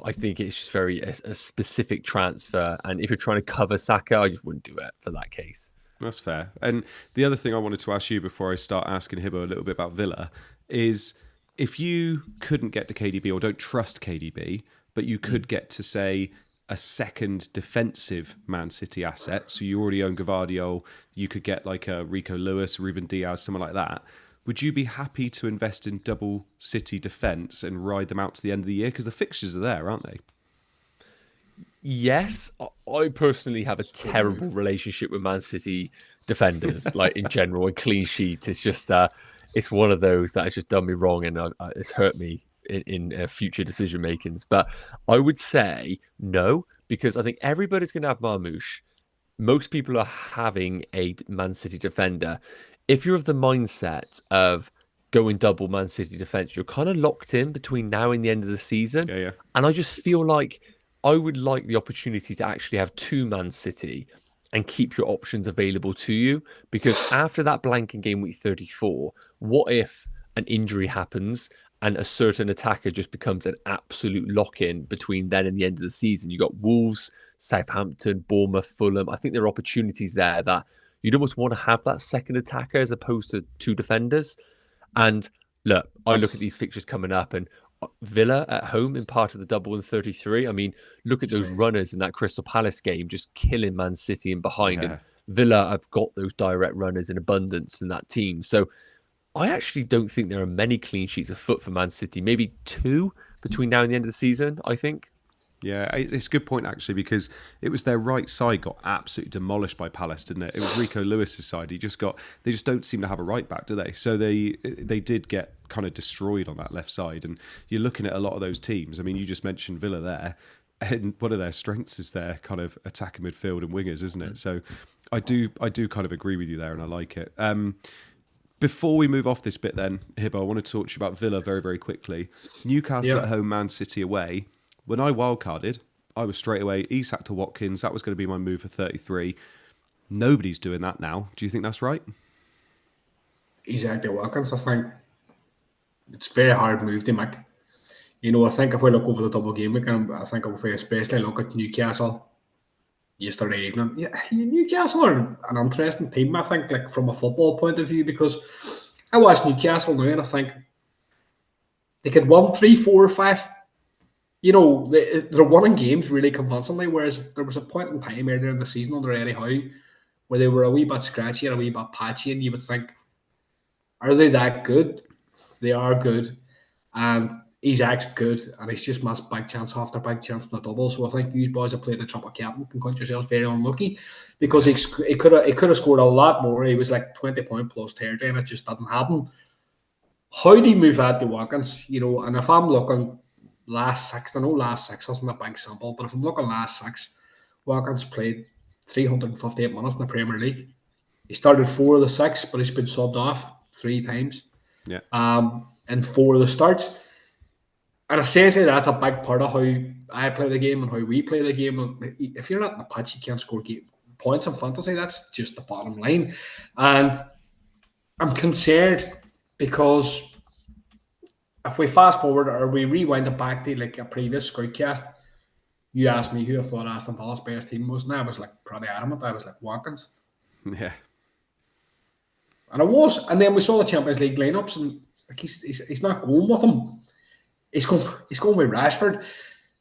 I think it's just very a specific transfer. And if you're trying to cover Saka, I just wouldn't do it for that case. That's fair. And the other thing I wanted to ask you before I start asking Hibbo a little bit about Villa is if you couldn't get to KDB or don't trust KDB, but you could get to, say, a second defensive Man City asset, so you already own Gvardiol, you could get like a Rico Lewis, Ruben Diaz, someone like that. Would you be happy to invest in double City defence and ride them out to the end of the year? Because the fixtures are there, aren't they? Yes. I personally have a terrible relationship with Man City defenders, like in general, a clean sheet. It's just, it's one of those that has just done me wrong and it's hurt me in future decision makings. But I would say no, because I think everybody's going to have Marmoush. Most people are having a Man City defender. If you're of the mindset of going double Man City defense, you're kind of locked in between now and the end of the season. Yeah. And I just feel like I would like the opportunity to actually have 2 Man City and keep your options available to you, because after that blank in game week 34, what if an injury happens and a certain attacker just becomes an absolute lock-in between then and the end of the season? You got Wolves, Southampton, Bournemouth, Fulham. I think there are opportunities there that you'd almost want to have that second attacker as opposed to 2 defenders. And look, I look at these fixtures coming up and Villa at home in part of the double in 33. I mean, look at those runners in that Crystal Palace game, just killing Man City in behind. Yeah. And Villa have got those direct runners in abundance in that team. So I actually don't think there are many clean sheets afoot for Man City. Maybe 2 between now and the end of the season, I think. Yeah, it's a good point actually, because it was their right side got absolutely demolished by Palace, didn't it? It was Rico Lewis's side. They just don't seem to have a right back, do they? So they did get kind of destroyed on that left side. And you're looking at a lot of those teams. I mean, you just mentioned Villa there, and one of their strengths is their kind of attacking midfield and wingers, isn't it? So I do kind of agree with you there, and I like it. Before we move off this bit, then Hibbo, I want to talk to you about Villa very, very quickly. Newcastle at home, Man City away. When I wildcarded, I was straight away Isak to Watkins. That was going to be my move for 33. Nobody's doing that now. Do you think that's right? Isak to Watkins, I think it's a very hard move to make. You know, I think if we look over the double game week, I think if we especially look at Newcastle yesterday evening, Newcastle are an interesting team, I think, like from a football point of view, because I watch Newcastle now and I think they could win 3, 4, 5. You know, they're winning games really convincingly, whereas there was a point in time earlier in the season under Eddie Howe where they were a wee bit scratchy and a wee bit patchy, and you would think, are they that good? They are good, and Isak's good, and he's just missed big chance after big chance in the double. So I think you boys have played the triple captain can count yourselves very unlucky, because he could have scored a lot more. He was like 20-point plus territory, and it just didn't happen. How do you move out to Watkins? You know, and if I'm looking last 6, I know last 6 isn't a big sample, but if I'm looking last 6, Watkins played 358 minutes in the Premier League. He started 4 of the 6, but he's been subbed off 3 times. Yeah. And 4 of the starts. And essentially that's a big part of how I play the game and how we play the game. If you're not in the pitch, you can't score points in fantasy. That's just the bottom line. And I'm concerned because if we fast forward or we rewind it back to like a previous Scoutcast, you asked me who I thought Aston Villa's best team was, and I was like pretty adamant. I was like Watkins. Yeah. And I was. And then we saw the Champions League lineups, and like he's not going with them. He's going with Rashford.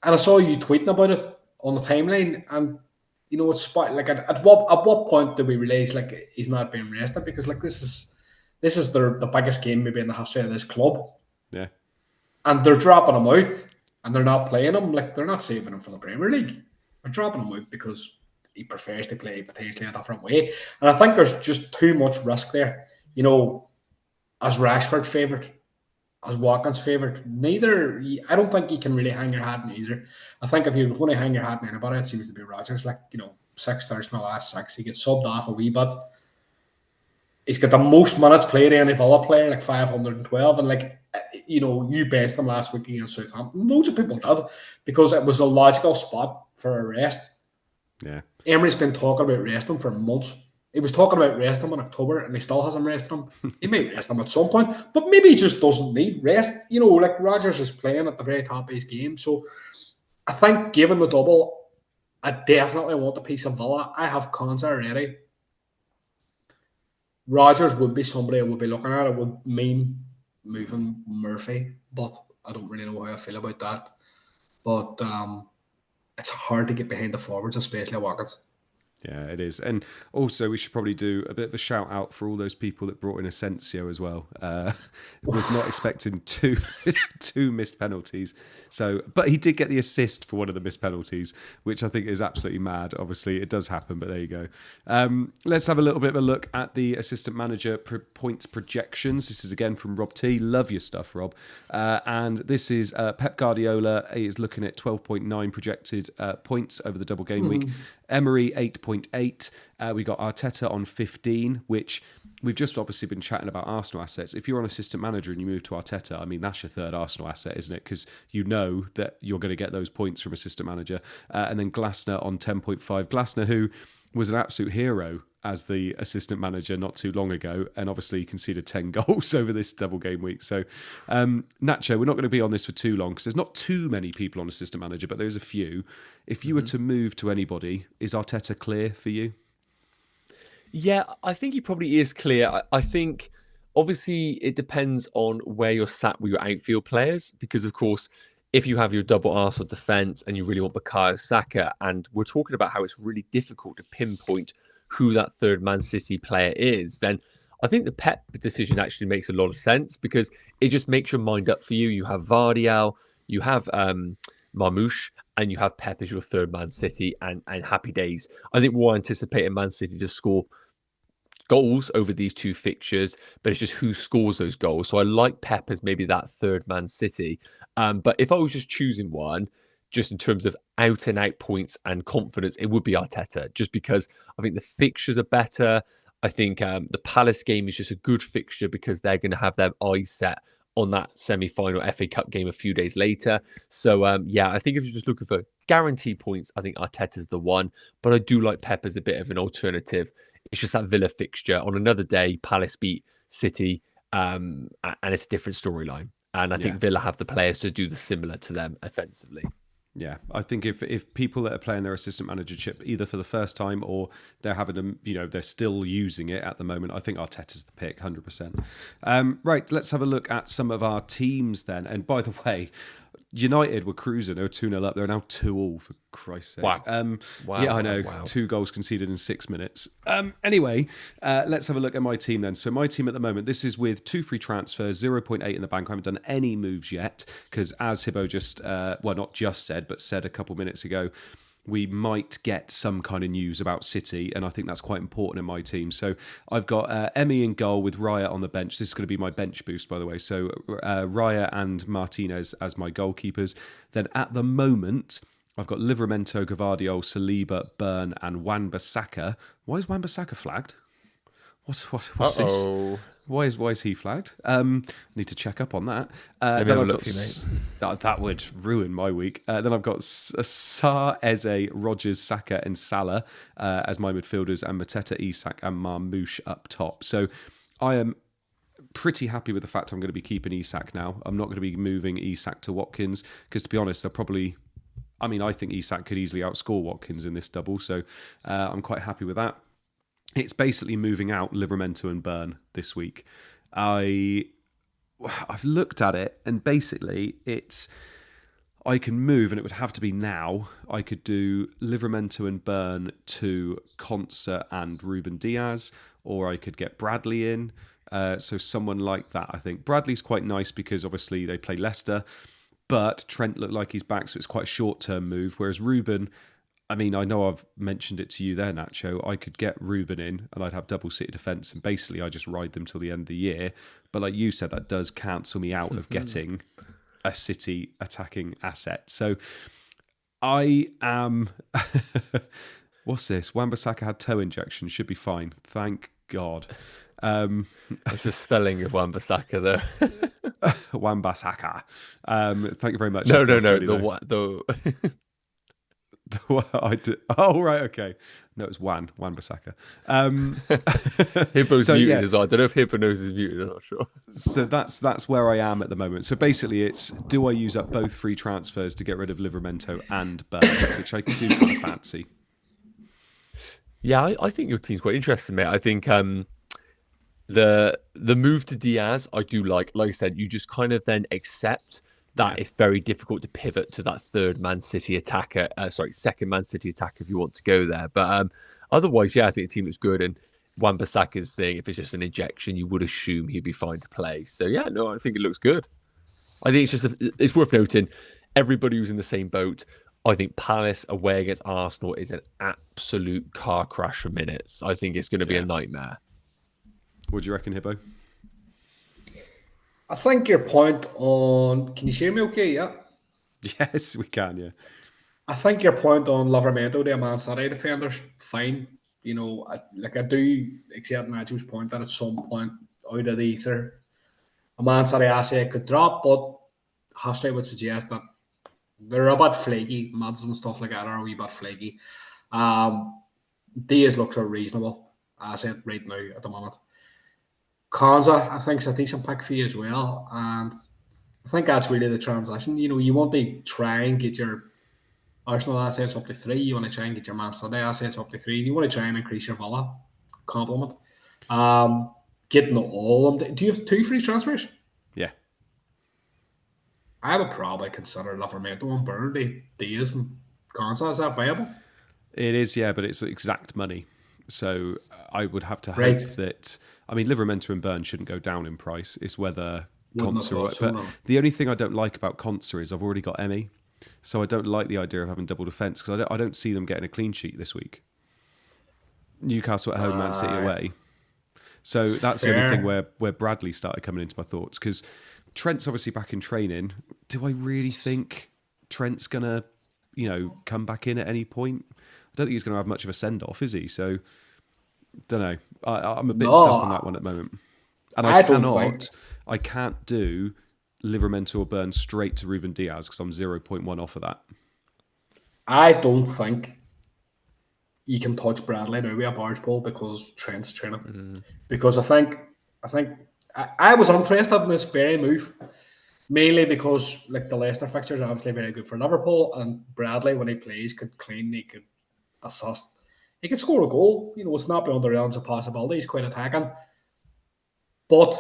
And I saw you tweeting about it on the timeline, and you know, it's like at what point do we realise like he's not being rested? Because like this is the biggest game maybe in the history of this club. Yeah. And they're dropping him out and they're not playing him. Like, they're not saving him for the Premier League. They're dropping him out because he prefers to play potentially a different way. And I think there's just too much risk there. You know, as Rashford favourite, as Watkins favourite, I don't think you can really hang your hat in either. I think if you're going to hang your hat in anybody, it seems to be Rodgers. Like, you know, 6 starts in the last 6. He gets subbed off a wee bit. He's got the most minutes played in any Villa player, like 512. And like, you know, you based them last week against Southampton. Loads of people did, because it was a logical spot for a rest. Yeah. Emery's been talking about resting for months. He was talking about resting him in October, and he still hasn't rested him. He may rest him at some point, but maybe he just doesn't need rest. You know, like Rodgers is playing at the very top of his game. So I think given the double, I definitely want a piece of Villa. I have cons already. Rodgers would be somebody I would be looking at. It would mean moving Murphy, but I don't really know how I feel about that. But it's hard to get behind the forwards, especially Watkins. Yeah, it is. And also, we should probably do a bit of a shout out for all those people that brought in Asensio as well. Was not expecting two missed penalties. So, but he did get the assist for one of the missed penalties, which I think is absolutely mad. Obviously, it does happen, but there you go. Let's have a little bit of a look at the assistant manager points projections. This is again from Rob T. Love your stuff, Rob. And this is Pep Guardiola. He is looking at 12.9 projected points over the double game week. Emery 8.8. We got Arteta on 15, which we've just obviously been chatting about Arsenal assets. If you're an assistant manager and you move to Arteta, I mean, that's your third Arsenal asset, isn't it? Because you know that you're going to get those points from assistant manager. And then Glasner on 10.5. Glasner, who was an absolute hero as the assistant manager not too long ago, and obviously he conceded 10 goals over this double game week. So, Nacho, we're not going to be on this for too long because there's not too many people on assistant manager, but there's a few. If you were to move to anybody, is Arteta clear for you? Yeah, I think he probably is clear. I think, obviously, it depends on where you're sat with your outfield players, because, of course, if you have your double Arsenal defence and you really want Bukayo Saka, and we're talking about how it's really difficult to pinpoint who that third Man City player is, then I think the Pep decision actually makes a lot of sense because it just makes your mind up for you. You have Vardial, you have Marmoush, and you have Pep as your third Man City, and happy days. I think we're anticipating Man City to score goals over these two fixtures, but it's just who scores those goals. So I like Pep as maybe that third Man City. But if I was just choosing one, just in terms of out and out points and confidence, it would be Arteta, just because I think the fixtures are better. I think the Palace game is just a good fixture because they're going to have their eyes set on that semi-final FA Cup game a few days later. So yeah, I think if you're just looking for guaranteed points, I think Arteta's the one. But I do like Pep as a bit of an alternative. It's just that Villa fixture on another day. Palace beat City, and it's a different storyline. And I think Villa have the players to do the similar to them offensively. Yeah, I think if people that are playing their assistant managership either for the first time or they're having they're still using it at the moment, I think Arteta's the pick, 100%. Right, let's have a look at some of our teams then. And by the way, United were cruising. They were 2-0 up. They're now 2-2, for Christ's sake. Wow. Yeah, I know. Wow. 2 goals conceded in 6 minutes. Anyway, let's have a look at my team then. So my team at the moment, this is with 2 free transfers, 0.8 in the bank. I haven't done any moves yet because as Hibbo just, not just said, but said a couple minutes ago, we might get some kind of news about City, and I think that's quite important in my team. So I've got Emmy in goal with Raya on the bench. This is going to be my bench boost, by the way. So Raya and Martinez as my goalkeepers. Then at the moment, I've got Livramento, Gvardiol, Saliba, Burn, and Wan-Bissaka. Why is Wan-Bissaka flagged? What's this? Why is he flagged? Need to check up on that. Then I've got that would ruin my week. Then I've got Sarr, Eze, Rogers, Saka, and Salah as my midfielders, and Mateta, Isak, and Marmoush up top. So I am pretty happy with the fact I'm going to be keeping Isak now. I'm not going to be moving Isak to Watkins because, to be honest, I think Isak could easily outscore Watkins in this double. So I'm quite happy with that. It's basically moving out Livramento and Burn this week. I've looked at it, and basically I can move, and it would have to be now. I could do Livramento and Burn to Concert and Ruben Diaz, or I could get Bradley in. So someone like that, I think. Bradley's quite nice because obviously they play Leicester, but Trent looked like he's back, so it's quite a short-term move. Whereas Ruben, I know I've mentioned it to you there, Nacho. I could get Ruben in and I'd have double City defence, and basically I just ride them till the end of the year. But like you said, that does cancel me out of getting a City attacking asset. So I am... What's this? Wan-Bissaka had toe injection. Should be fine. Thank God. It's the spelling of Wan-Bissaka there. Wan-Bissaka. Thank you very much. No. The I did. Oh, right, okay. No, it's Wan-Bissaka. Hibbo's muted as well. I don't know if Hibbo knows he's muted. I'm not sure. So that's where I am at the moment. So basically, it's do I use up both free transfers to get rid of Livramento and Burn, which I do kind of fancy. Yeah, I think your team's quite interesting, mate. I think the move to Diaz, I do like. Like I said, you just kind of then accept that it's very difficult to pivot to that third Man City attacker. Second Man City attacker if you want to go there. But otherwise, yeah, I think the team looks good. And Wan-Bissaka's thing, if it's just an injection, you would assume he'd be fine to play. So yeah, no, I think it looks good. I think it's worth noting, everybody who's in the same boat. I think Palace away against Arsenal is an absolute car crash for minutes. I think it's going to be a nightmare. What do you reckon, Hibbo? I think your point on... Can you hear me okay? Yeah? Yes, we can, yeah. I think your point on Livramento, the Man City defender's fine. I do accept Nacho's point that at some point out of the ether, a Man City asset could drop, but history would suggest that they're a bit flaky. Muds and stuff like that are a wee bit flaky. Diaz looks a reasonable asset right now at the moment. Konza, I think, is a decent pick for you as well. And I think that's really the transition. You want to try and get your Arsenal assets up to 3. You want to try and get your Man City assets up to 3. And you want to try and increase your Villa complement. Getting all of them. Do you have 2 free transfers? Yeah. I would probably consider Livramento and Burnley, Diaz and Konza. Is that viable? It is, yeah, but it's exact money. So I would have to hope that... I mean, Livramento and Burn shouldn't go down in price. It's whether Wouldn't have Conser. thought so, But no. the only thing I don't like about Conser is I've already got Emmy, so I don't like the idea of having double defence because I don't see them getting a clean sheet this week. Newcastle at home, Man City away. So that's the only thing where Bradley started coming into my thoughts, because Trent's obviously back in training. Do I really think Trent's going to, come back in at any point? I don't think he's going to have much of a send-off, is he? So, don't know. I'm a bit stuck on that one at the moment. And I can't do Livramento or Burn straight to Ruben Diaz because I'm 0.1 off of that. I don't think you can touch Bradley now with a barge pole because Trent's training. Mm-hmm. Because I think I was interested in this very move, mainly because like the Leicester fixtures are obviously very good for Liverpool, and Bradley, when he plays, could clean, he could assist, he could score a goal. It's not beyond the realms of possibility. He's quite attacking. But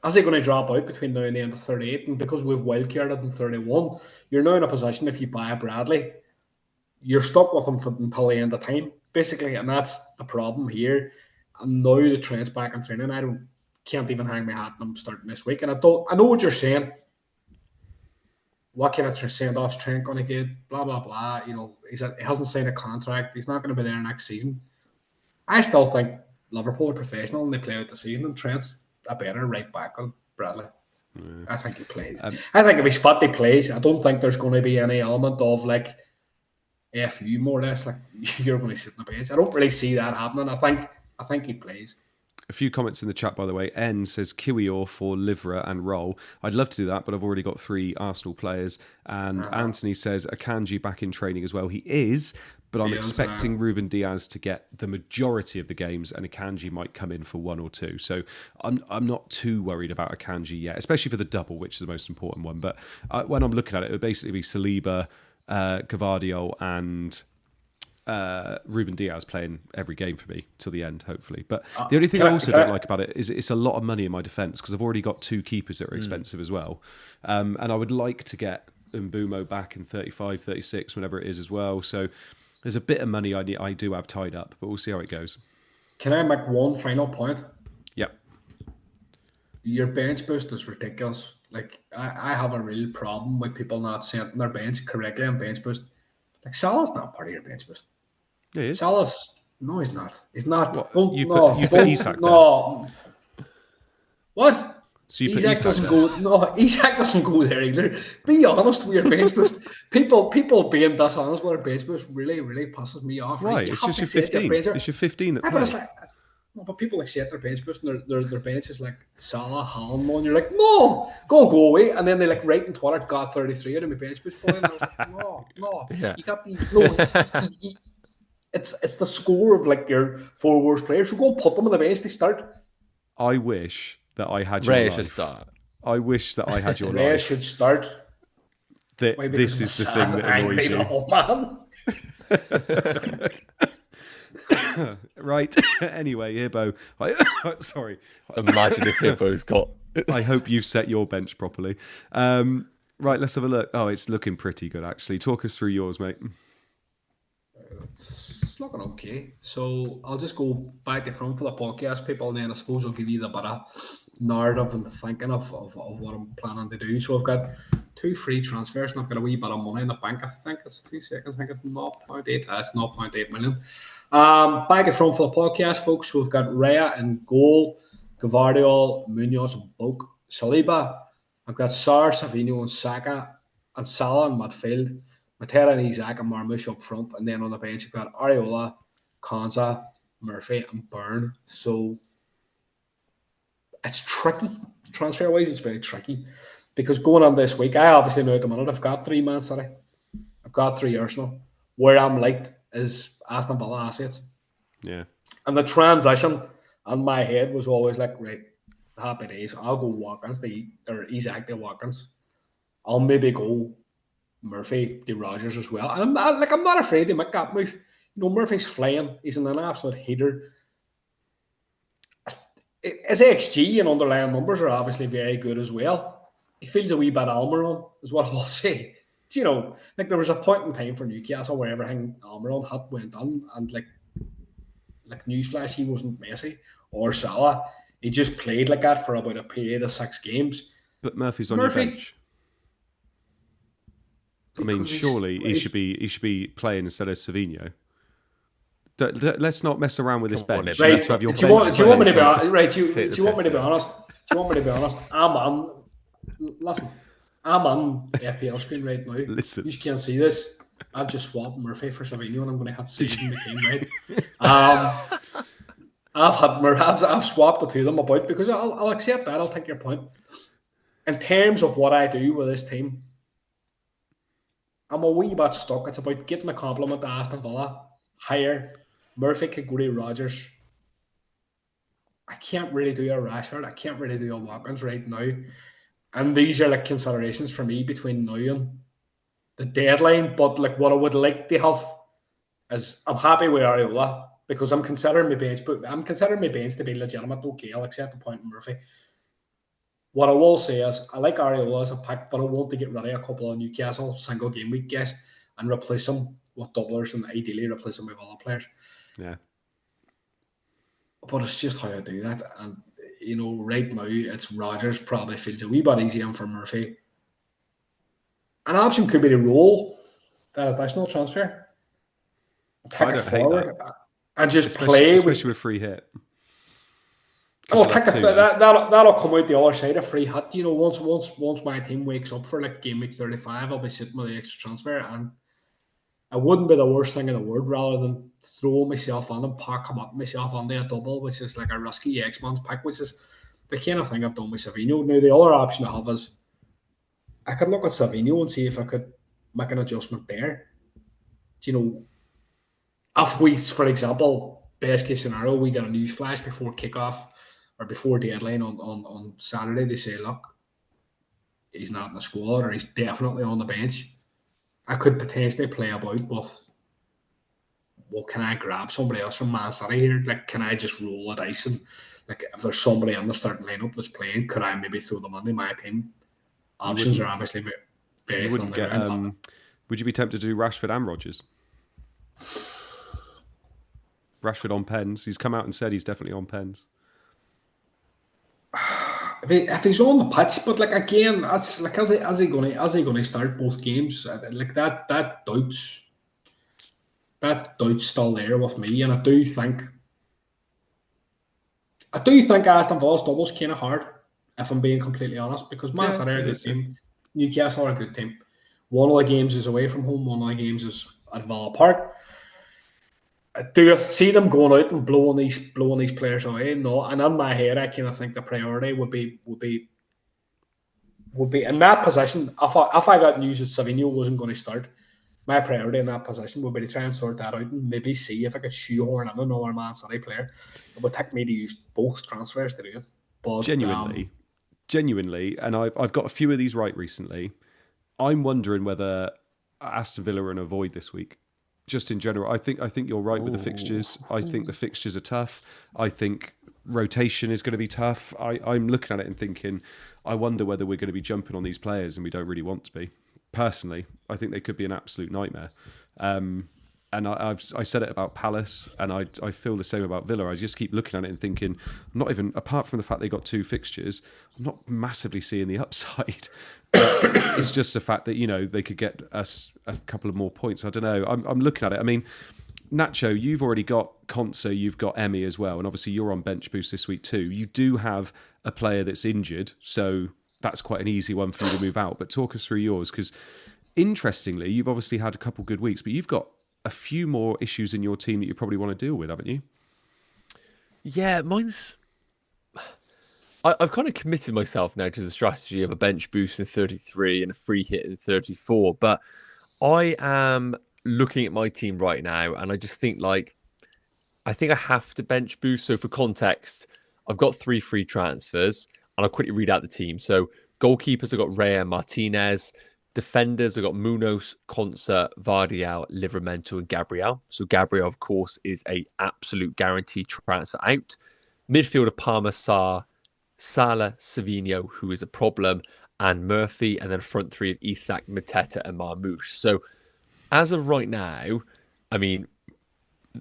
is he going to drop out between now and the end of 38? And because we've wildcarded in 31, you're now in a position, if you buy a Bradley, you're stuck with him until the end of time, basically, and that's the problem here. And now the Trent's back in training. I can't even hang my hat on him starting this week. And I know what you're saying. What kind of send-offs Trent going to get? Blah blah blah. He hasn't signed a contract. He's not going to be there next season. I still think Liverpool are professional and they play out the season. And Trent's a better right back than Bradley. Yeah. I think he plays. I think if he's fit, he plays. I don't think there's going to be any element of like FU, more or less, like you're going to sit on the bench. I don't really see that happening. I think he plays. A few comments in the chat, by the way. N says Kiwior for Livra and Roll. I'd love to do that, but I've already got 3 Arsenal players. And Anthony says Akanji back in training as well. He is, but I'm expecting Ruben Diaz to get the majority of the games, and Akanji might come in for 1 or 2. So I'm not too worried about Akanji yet, especially for the double, which is the most important one. But when I'm looking at it would basically be Saliba, Gavardio and Ruben Diaz playing every game for me till the end, hopefully. But the only thing I also don't like about it is it's a lot of money in my defence because I've already got 2 keepers that are expensive as well. And I would like to get Mbumo back in 35, 36, whenever it is as well. So there's a bit of money I do have tied up, but we'll see how it goes. Can I make one final point? Yep. Your bench boost is ridiculous. Like, I have a real problem with people not setting their bench correctly on bench boost. Like, Salah's not part of your bench boost. Yeah, he is. Salah's... No, he's not. He's not. What? You put Isak no. There. What? So you Isak doesn't go... No, Isak doesn't go there either. Be honest with your bench boost. People being dishonest with their bench boost really, really pisses me off. Right, it's just your 15. It's your 15 that plays. But it's like... No, but people accept their bench boost and their bench is like Salah, Haaland, and you're like, no, go away. And then they like write in Twitter, got 33 out of my bench boost point. And I was like, no, yeah. You got the it's the score of like your 4 worst players. So go and put them on the bench to start. I wish that I had your Ray life. should start. I wish that I had your Ray life. should start. This is the thing that annoys you. Man. Right. Anyway, Hibbo. Sorry. Imagine if Hibbo's got... I hope you've set your bench properly. Right, let's have a look. Oh, it's looking pretty good, actually. Talk us through yours, mate. It's looking okay. So I'll just go back to front for the podcast, people, and then I suppose I'll give you the bit of narrative and thinking of what I'm planning to do. So I've got 2 free transfers and I've got a wee bit of money in the bank. I think it's 2 seconds. I think it's 0.8. That's 0.8 million. Back and front for the podcast, folks. So we've got Raya in goal, Gavardiol, Munoz, and Boak, Saliba. I've got Sar, Savino, and Saka, and Salah in midfield. Matera and Isak and Marmoush up front, and then on the bench you've got Areola, Konza, Murphy, and Byrne. So it's tricky. Transfer-wise, it's very tricky. Because going on this week, I obviously know at the minute I've got 3 Man City. I've got 3 Arsenal. Where I'm liked is Aston Villa assets. Yeah. And the transition on my head was always like, right, happy days. I'll go Watkins or Isak to Watkins. I'll maybe go Murphy to Rogers as well. And I'm not afraid to make that move. Murphy's flying. He's an absolute heater. His XG and underlying numbers are obviously very good as well. He feels a wee bit Almiron, is what I'll say. Like there was a point in time for Newcastle where everything Almiron had went on, and like newsflash, he wasn't Messi or Salah. He just played like that for about a period of 6 games. But Murphy's on your bench. I mean, surely he should be playing instead of Savinho. Let's not mess around with this bench. Right. Let's have your do you want me to be honest? Right. Do you want me to be honest? Do you want me to be honest? I'm on FPL screen right now. Listen. You can't see this. I've just swapped Murphy for Savinho, and I'm going to have to see in the game, right? I've swapped the two of them about because I'll accept that. I'll take your point. In terms of what I do with this team, I'm a wee bit stuck. It's about getting a compliment to Aston Villa. Higher. Murphy could go to Rodgers. I can't really do a Rashford. I can't really do a Watkins right now. And these are like considerations for me between now and the deadline. But like what I would like to have is I'm happy with Areola because I'm considering my bench, but I'm considering my bench to be legitimate. Okay, I'll accept the point in Murphy. What I will say is I like Areola as a pick, but I want to get rid of a couple of Newcastle single game week guys and replace them with doublers and ideally replace them with other players. Yeah. But it's just how I do that. And, right now it's Rodgers probably feels a wee bit easier for Murphy. An option could be to roll that additional transfer. Take it forward and just play. Especially with free hit. That'll come out the other side of free hit. Once my team wakes up for like game week 35, I'll be sitting with the extra transfer and it wouldn't be the worst thing in the world rather than throwing myself on and packing up myself onto a double, which is like a risky X-Man's pick, which is the kind of thing I've done with Savinho. Now, the other option I have is I could look at Savinho and see if I could make an adjustment there. If we, for example, best case scenario, we get a news flash before kickoff or before deadline on Saturday, they say, look, he's not in the squad or he's definitely on the bench. I could potentially play about with, well, can I grab somebody else from Man City here? Like, can I just roll a dice and, like, if there's somebody in the starting lineup that's playing, could I maybe throw them into my team? Options are obviously very thin. Would you be tempted to do Rashford and Rodgers? Rashford on pens. He's come out and said he's definitely on pens. If he's on the pitch, but like again, as he gonna start both games? Like that doubt's still there with me, and I do think Aston Villa's double's kind of hard, if I'm being completely honest, because Man City are a good team, Newcastle are a good team. One of the games is away from home, one of the games is at Villa Park. Do you see them going out and blowing these players away? No, and in my head, I kind of think the priority would be in that position. If I got news that Savinho wasn't going to start, my priority in that position would be to try and sort that out and maybe see if I could shoehorn in another Man City player. It would take me to use both transfers to do it. But genuinely, and I've got a few of these right recently. I'm wondering whether Aston Villa are an avoid this week. Just in general, I think you're right with the fixtures. I think the fixtures are tough. I think rotation is going to be tough. I'm looking at it and thinking, I wonder whether we're going to be jumping on these players and we don't really want to be. Personally, I think they could be an absolute nightmare. And I said it about Palace, and I feel the same about Villa. I just keep looking at it and thinking, not even apart from the fact they got 2 fixtures, I'm not massively seeing the upside. It's just the fact that they could get us a couple of more points. I don't know. I'm looking at it. I mean, Nacho, you've already got Conso, you've got Emmy as well, and obviously you're on bench boost this week too. You do have a player that's injured, so that's quite an easy one for you to move out. But talk us through yours, because interestingly, you've obviously had a couple good weeks, but you've got a few more issues in your team that you probably want to deal with, haven't you? Yeah, mine's... I've kind of committed myself now to the strategy of a bench boost in 33 and a free hit in 34, but I am looking at my team right now and I just think I think I have to bench boost. So for context, I've got 3 free transfers and I'll quickly read out the team. So goalkeepers, I've got Raya and Martinez. Defenders, I've got Munoz, Concert, Vardial, Livramento and Gabriel. So Gabriel, of course, is a absolute guaranteed transfer out. Midfield of Palmer, Sarr, Salah, Savinho, who is a problem, and Murphy, and then front 3 of Isak, Mateta, and Marmoush. So, as of right now, I mean,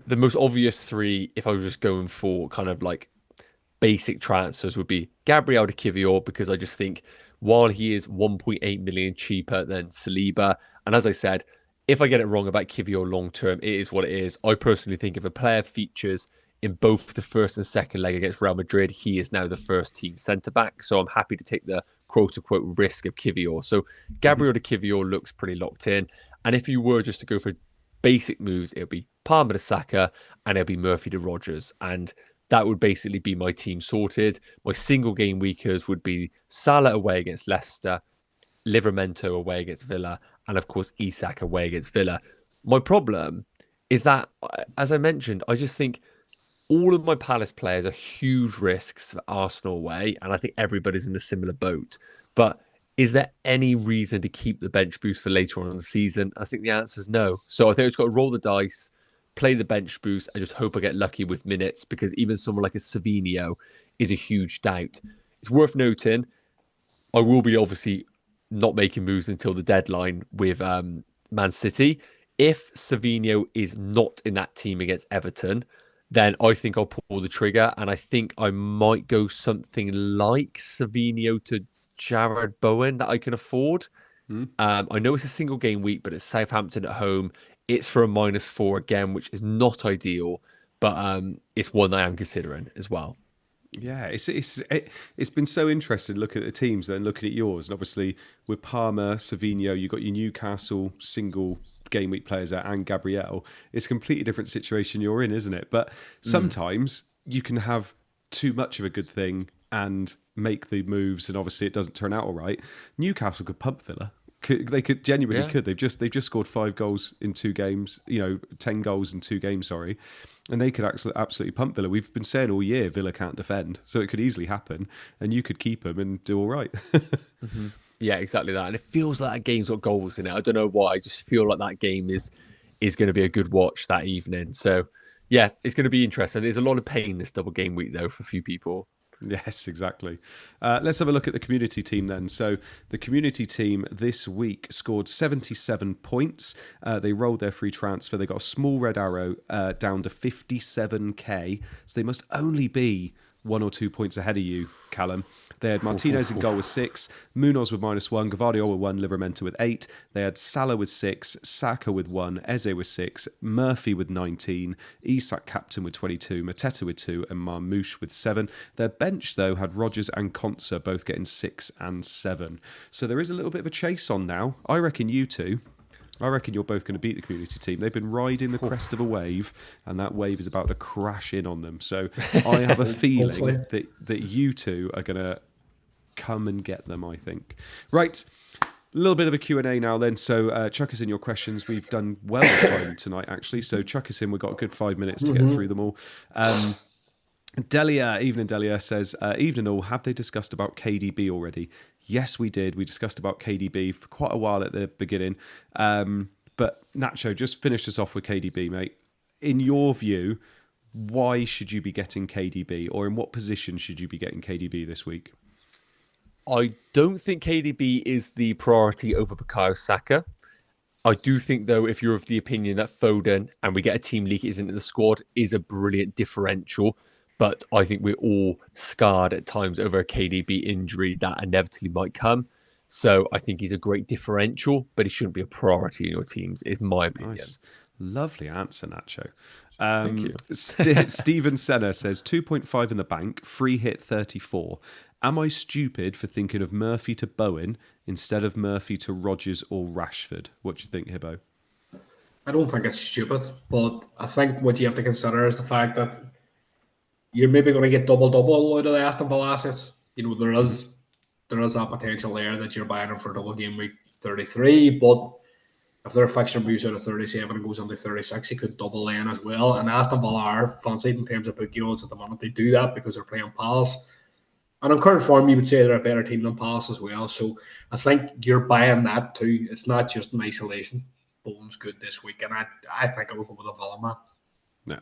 the most obvious 3, if I was just going for kind of like basic transfers would be Gabriel to Kivior, because I just think while he is 1.8 million cheaper than Saliba, and as I said, if I get it wrong about Kivior long term, it is what it is. I personally think if a player features in both the first and second leg against Real Madrid, he is now the first team centre back. So I'm happy to take the quote unquote risk of Kivior. So Gabriel to Kivior looks pretty locked in. And if you were just to go for basic moves, it would be Palmer to Saka and it'll be Murphy to Rodgers. And that would basically be my team sorted. My single game weekers would be Salah away against Leicester, Livramento away against Villa, and of course Isak away against Villa. My problem is that, as I mentioned, I just think all of my Palace players are huge risks for Arsenal away, and I think everybody's in a similar boat. But is there any reason to keep the bench boost for later on in the season? I think the answer is no. So I think it's got to roll the dice, play the bench boost, and just hope I get lucky with minutes, because even someone like a Savinho is a huge doubt. It's worth noting, I will be obviously not making moves until the deadline with Man City. If Savinho is not in that team against Everton, then I think I'll pull the trigger, and I think I might go something like Savinho to Jared Bowen that I can afford. I know it's a single game week, but it's Southampton at home. It's for a -4 again, which is not ideal, but it's one that I am considering as well. Yeah, it's been so interesting looking at the teams and looking at yours. And obviously with Palmer, Savinho, you've got your Newcastle single game week players there and Gabriel. It's a completely different situation you're in, isn't it? But sometimes you can have too much of a good thing and make the moves, and obviously it doesn't turn out all right. Newcastle could pump Villa. They could genuinely could. They've just scored 5 goals in 2 games. 10 goals in 2 games. Sorry. And they could absolutely pump Villa. We've been saying all year Villa can't defend, so it could easily happen, and you could keep them and do all right. Yeah, exactly that. And it feels like that game's got goals in it. I don't know why. I just feel like that game is going to be a good watch that evening. So, yeah, it's going to be interesting. There's a lot of pain this double game week, though, for a few people. Yes, exactly. Let's have a look at the community team then. So the community team this week scored 77 points. They rolled their free transfer. They got a small red arrow down to 57k. So they must only be 1 or 2 points ahead of you, Callum. They had Martinez in goal with 6, Munoz with -1, Gvardiol with 1, Livramento with 8. They had Salah with 6, Saka with 1, Eze with 6, Murphy with 19, Isak captain with 22, Mateta with 2, and Marmoush with 7. Their bench, though, had Rodgers and Konsa both getting 6 and 7. So there is a little bit of a chase on now. I reckon you're both going to beat the community team. They've been riding the crest of a wave, and that wave is about to crash in on them. So I have a feeling that you two are going to come and get them, I think. Right, a little bit of a Q&A now then. So chuck us in your questions. We've done well time tonight, actually. So chuck us in. We've got a good 5 minutes to get through them all. Evening Delia says, evening all, have they discussed about KDB already? Yes, we did. We discussed about KDB for quite a while at the beginning. But Nacho, just finish us off with KDB, mate. In your view, why should you be getting KDB, or in what position should you be getting KDB this week? I don't think KDB is the priority over Bukayo Saka. I do think, though, if you're of the opinion that Foden, and we get a team leak isn't in the squad, is a brilliant differential. But I think we're all scarred at times over a KDB injury that inevitably might come. So I think he's a great differential, but he shouldn't be a priority in your teams, is my opinion. Nice. Lovely answer, Nacho. Thank you. Stephen Senna says, 2.5 in the bank, free hit 34. Am I stupid for thinking of Murphy to Bowen instead of Murphy to Rodgers or Rashford? What do you think, Hibbo? I don't think it's stupid, but I think what you have to consider is the fact that you're maybe going to get double out of the Aston Villa assets. There is that potential there that you're buying them for double game week 33, but if their fixture moves out of 37 and goes into 36, he could double in as well. And Aston Villa are fancied in terms of bookie odds at the moment. They do that because they're playing Palace. And in current form, you would say they're a better team than Palace as well. So I think you're buying that too. It's not just in isolation. Bowen's good this week, and I think I will go with a Villa man. No.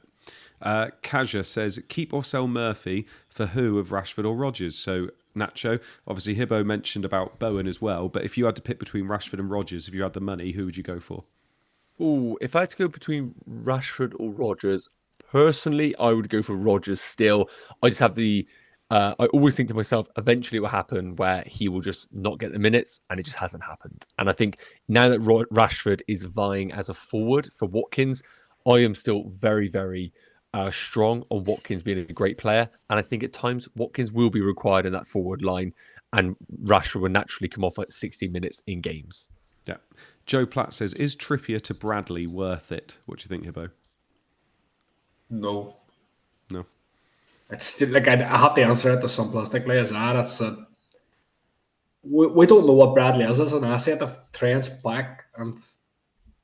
Kaja says, keep or sell Murphy for who of Rashford or Rodgers? So, Nacho, obviously Hibbo mentioned about Bowen as well, but if you had to pick between Rashford and Rodgers, if you had the money, who would you go for? Oh, if I had to go between Rashford or Rodgers, personally, I would go for Rodgers still. I just have the I always think to myself, eventually it will happen where he will just not get the minutes, and it just hasn't happened. And I think now that Rashford is vying as a forward for Watkins, I am still very, very strong on Watkins being a great player. And I think at times Watkins will be required in that forward line, and Rashford will naturally come off at 60 minutes in games. Yeah. Joe Platt says, is Trippier to Bradley worth it? What do you think, Hibbo? No. No. It's still, like, I have to answer it as simplistically as that. It's we don't know what Bradley is as an asset. If Trent's back and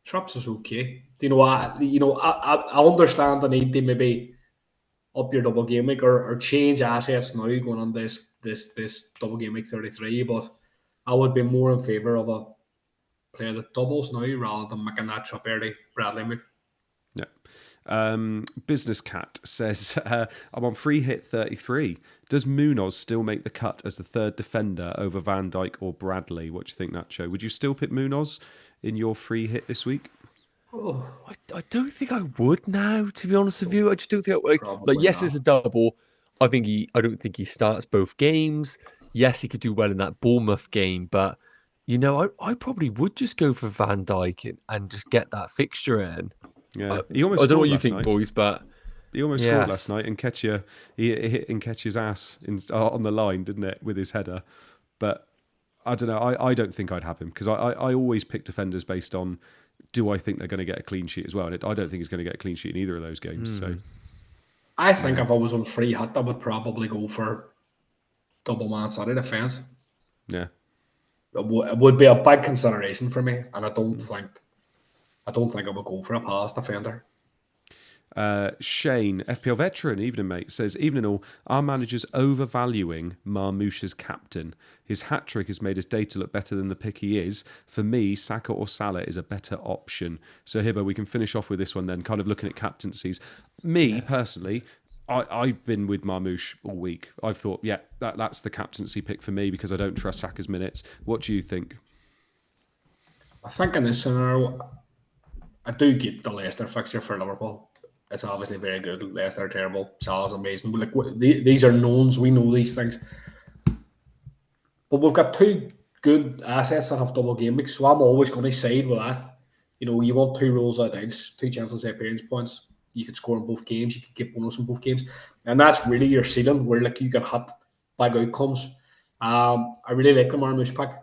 Traps is okay. I understand the need to maybe up your double game week or change assets now going on this double game week 33, but I would be more in favour of a player that doubles now rather than making that trip early Bradley move. Yeah. Business Cat says, I'm on free hit 33. Does Munoz still make the cut as the third defender over Van Dijk or Bradley? What do you think, Nacho? Would you still pick Munoz in your free hit this week? Oh, I don't think I would now, to be honest with you. I just don't think yes, not. it's a double. I don't think he starts both games. Yes, he could do well in that Bournemouth game, but I probably would just go for Van Dijk and just get that fixture in. Yeah, he almost. I don't know what you last think, night. Boys, but he almost scored last night, and he hit Nketiah's ass on the line, didn't it, with his header? But I don't know. I don't think I'd have him because I always pick defenders based on, do I think they're going to get a clean sheet as well? And I don't think he's going to get a clean sheet in either of those games. So I think if I was on free hit, I would probably go for double Man City defence. Yeah, it would be a big consideration for me, and I don't think I would go for a Palace defender. Shane, FPL veteran, evening mate, says, evening all, our manager's overvaluing Marmoush's captain. His hat-trick has made his data look better than the pick he is. For me, Saka or Salah is a better option. So Hibbo, we can finish off with this one then, kind of looking at captaincies. Me, personally, I've been with Marmoush all week. I've thought, that's the captaincy pick for me because I don't trust Saka's minutes. What do you think? I think in this scenario, I do get the Leicester fixture for Liverpool. It's obviously very good. Leicester are terrible. Salah's amazing. Like, these are knowns. We know these things. But we've got two good assets that have double game weeks, so I'm always going to side with that. You want 2 rolls out edge, 2 chances at appearance points. You could score in both games. You could get bonus in both games. And that's really your ceiling where you can hit big outcomes. I really like the Marmoush pick.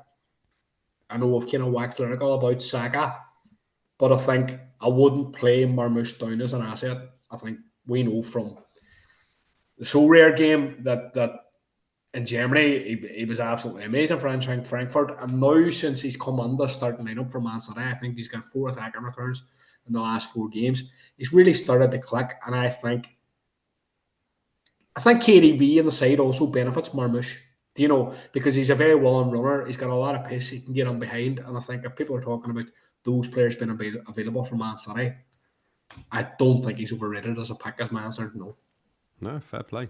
I know we've kind of waxed lyrical about Saka, but I think I wouldn't play Marmoush down as an asset. I think we know from the so rare game that in Germany he was absolutely amazing for Eintracht Frankfurt, and now since he's come under starting lineup for Man City, I think he's got 4 attacking returns in the last 4 games. He's really started to click, and I think KDB in the side also benefits Marmoush. Because he's a very well-known runner. He's got a lot of pace. He can get on behind, and I think if people are talking about those players being available for Man City, I don't think he's overrated as a pick as Man City. No, fair play.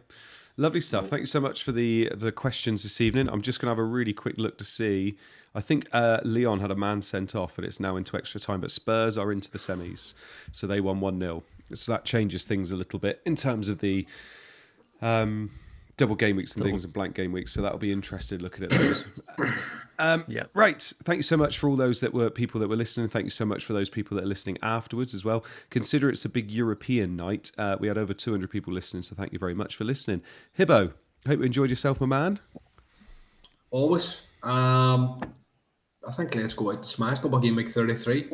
Lovely stuff. Thank you so much for the questions this evening. I'm just going to have a really quick look to see. I think Leon had a man sent off, and it's now into extra time, but Spurs are into the semis, so they won 1-0. So that changes things a little bit in terms of the double game weeks and things and blank game weeks, so that'll be interesting looking at those. Right. Thank you so much for all those people that were listening. Thank you so much for those people that are listening afterwards as well. Consider it's a big European night. We had over 200 people listening, so thank you very much for listening. Hibbo, hope you enjoyed yourself, my man. Always. I think let's go out and smash double game week 33.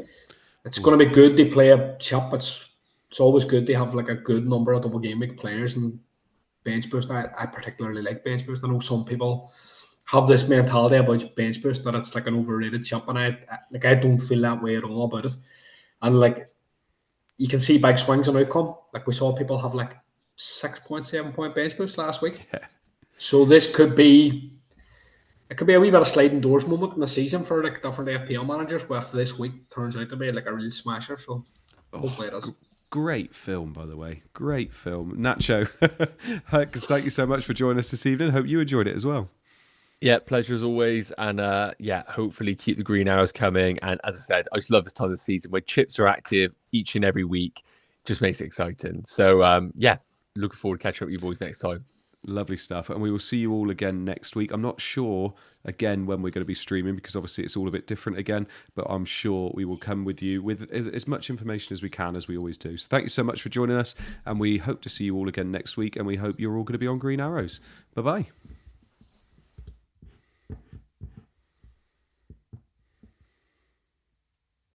It's going to be good to play a chip. It's always good to have like a good number of double game week players and bench boost. I particularly like bench boost. I know some people have this mentality about bench boost that it's like an overrated chip, and I don't feel that way at all about it. And like you can see big swings in outcome. Like we saw people have like 6.7 point bench boost last week. Yeah. So this could be a wee bit of sliding doors moment in the season for like different FPL managers. Where if this week turns out to be like a real smasher, so hopefully it does. Great film, by the way. Great film. Nacho, thank you so much for joining us this evening. Hope you enjoyed it as well. Yeah, pleasure as always. And hopefully keep the green arrows coming. And as I said, I just love this time of the season where chips are active each and every week. Just makes it exciting. So, looking forward to catching up with you boys next time. Lovely stuff. And we will see you all again next week. I'm not sure, again, when we're going to be streaming because obviously it's all a bit different again, but I'm sure we will come with you with as much information as we can, as we always do. So thank you so much for joining us, and we hope to see you all again next week, and we hope you're all going to be on Green Arrows. Bye-bye.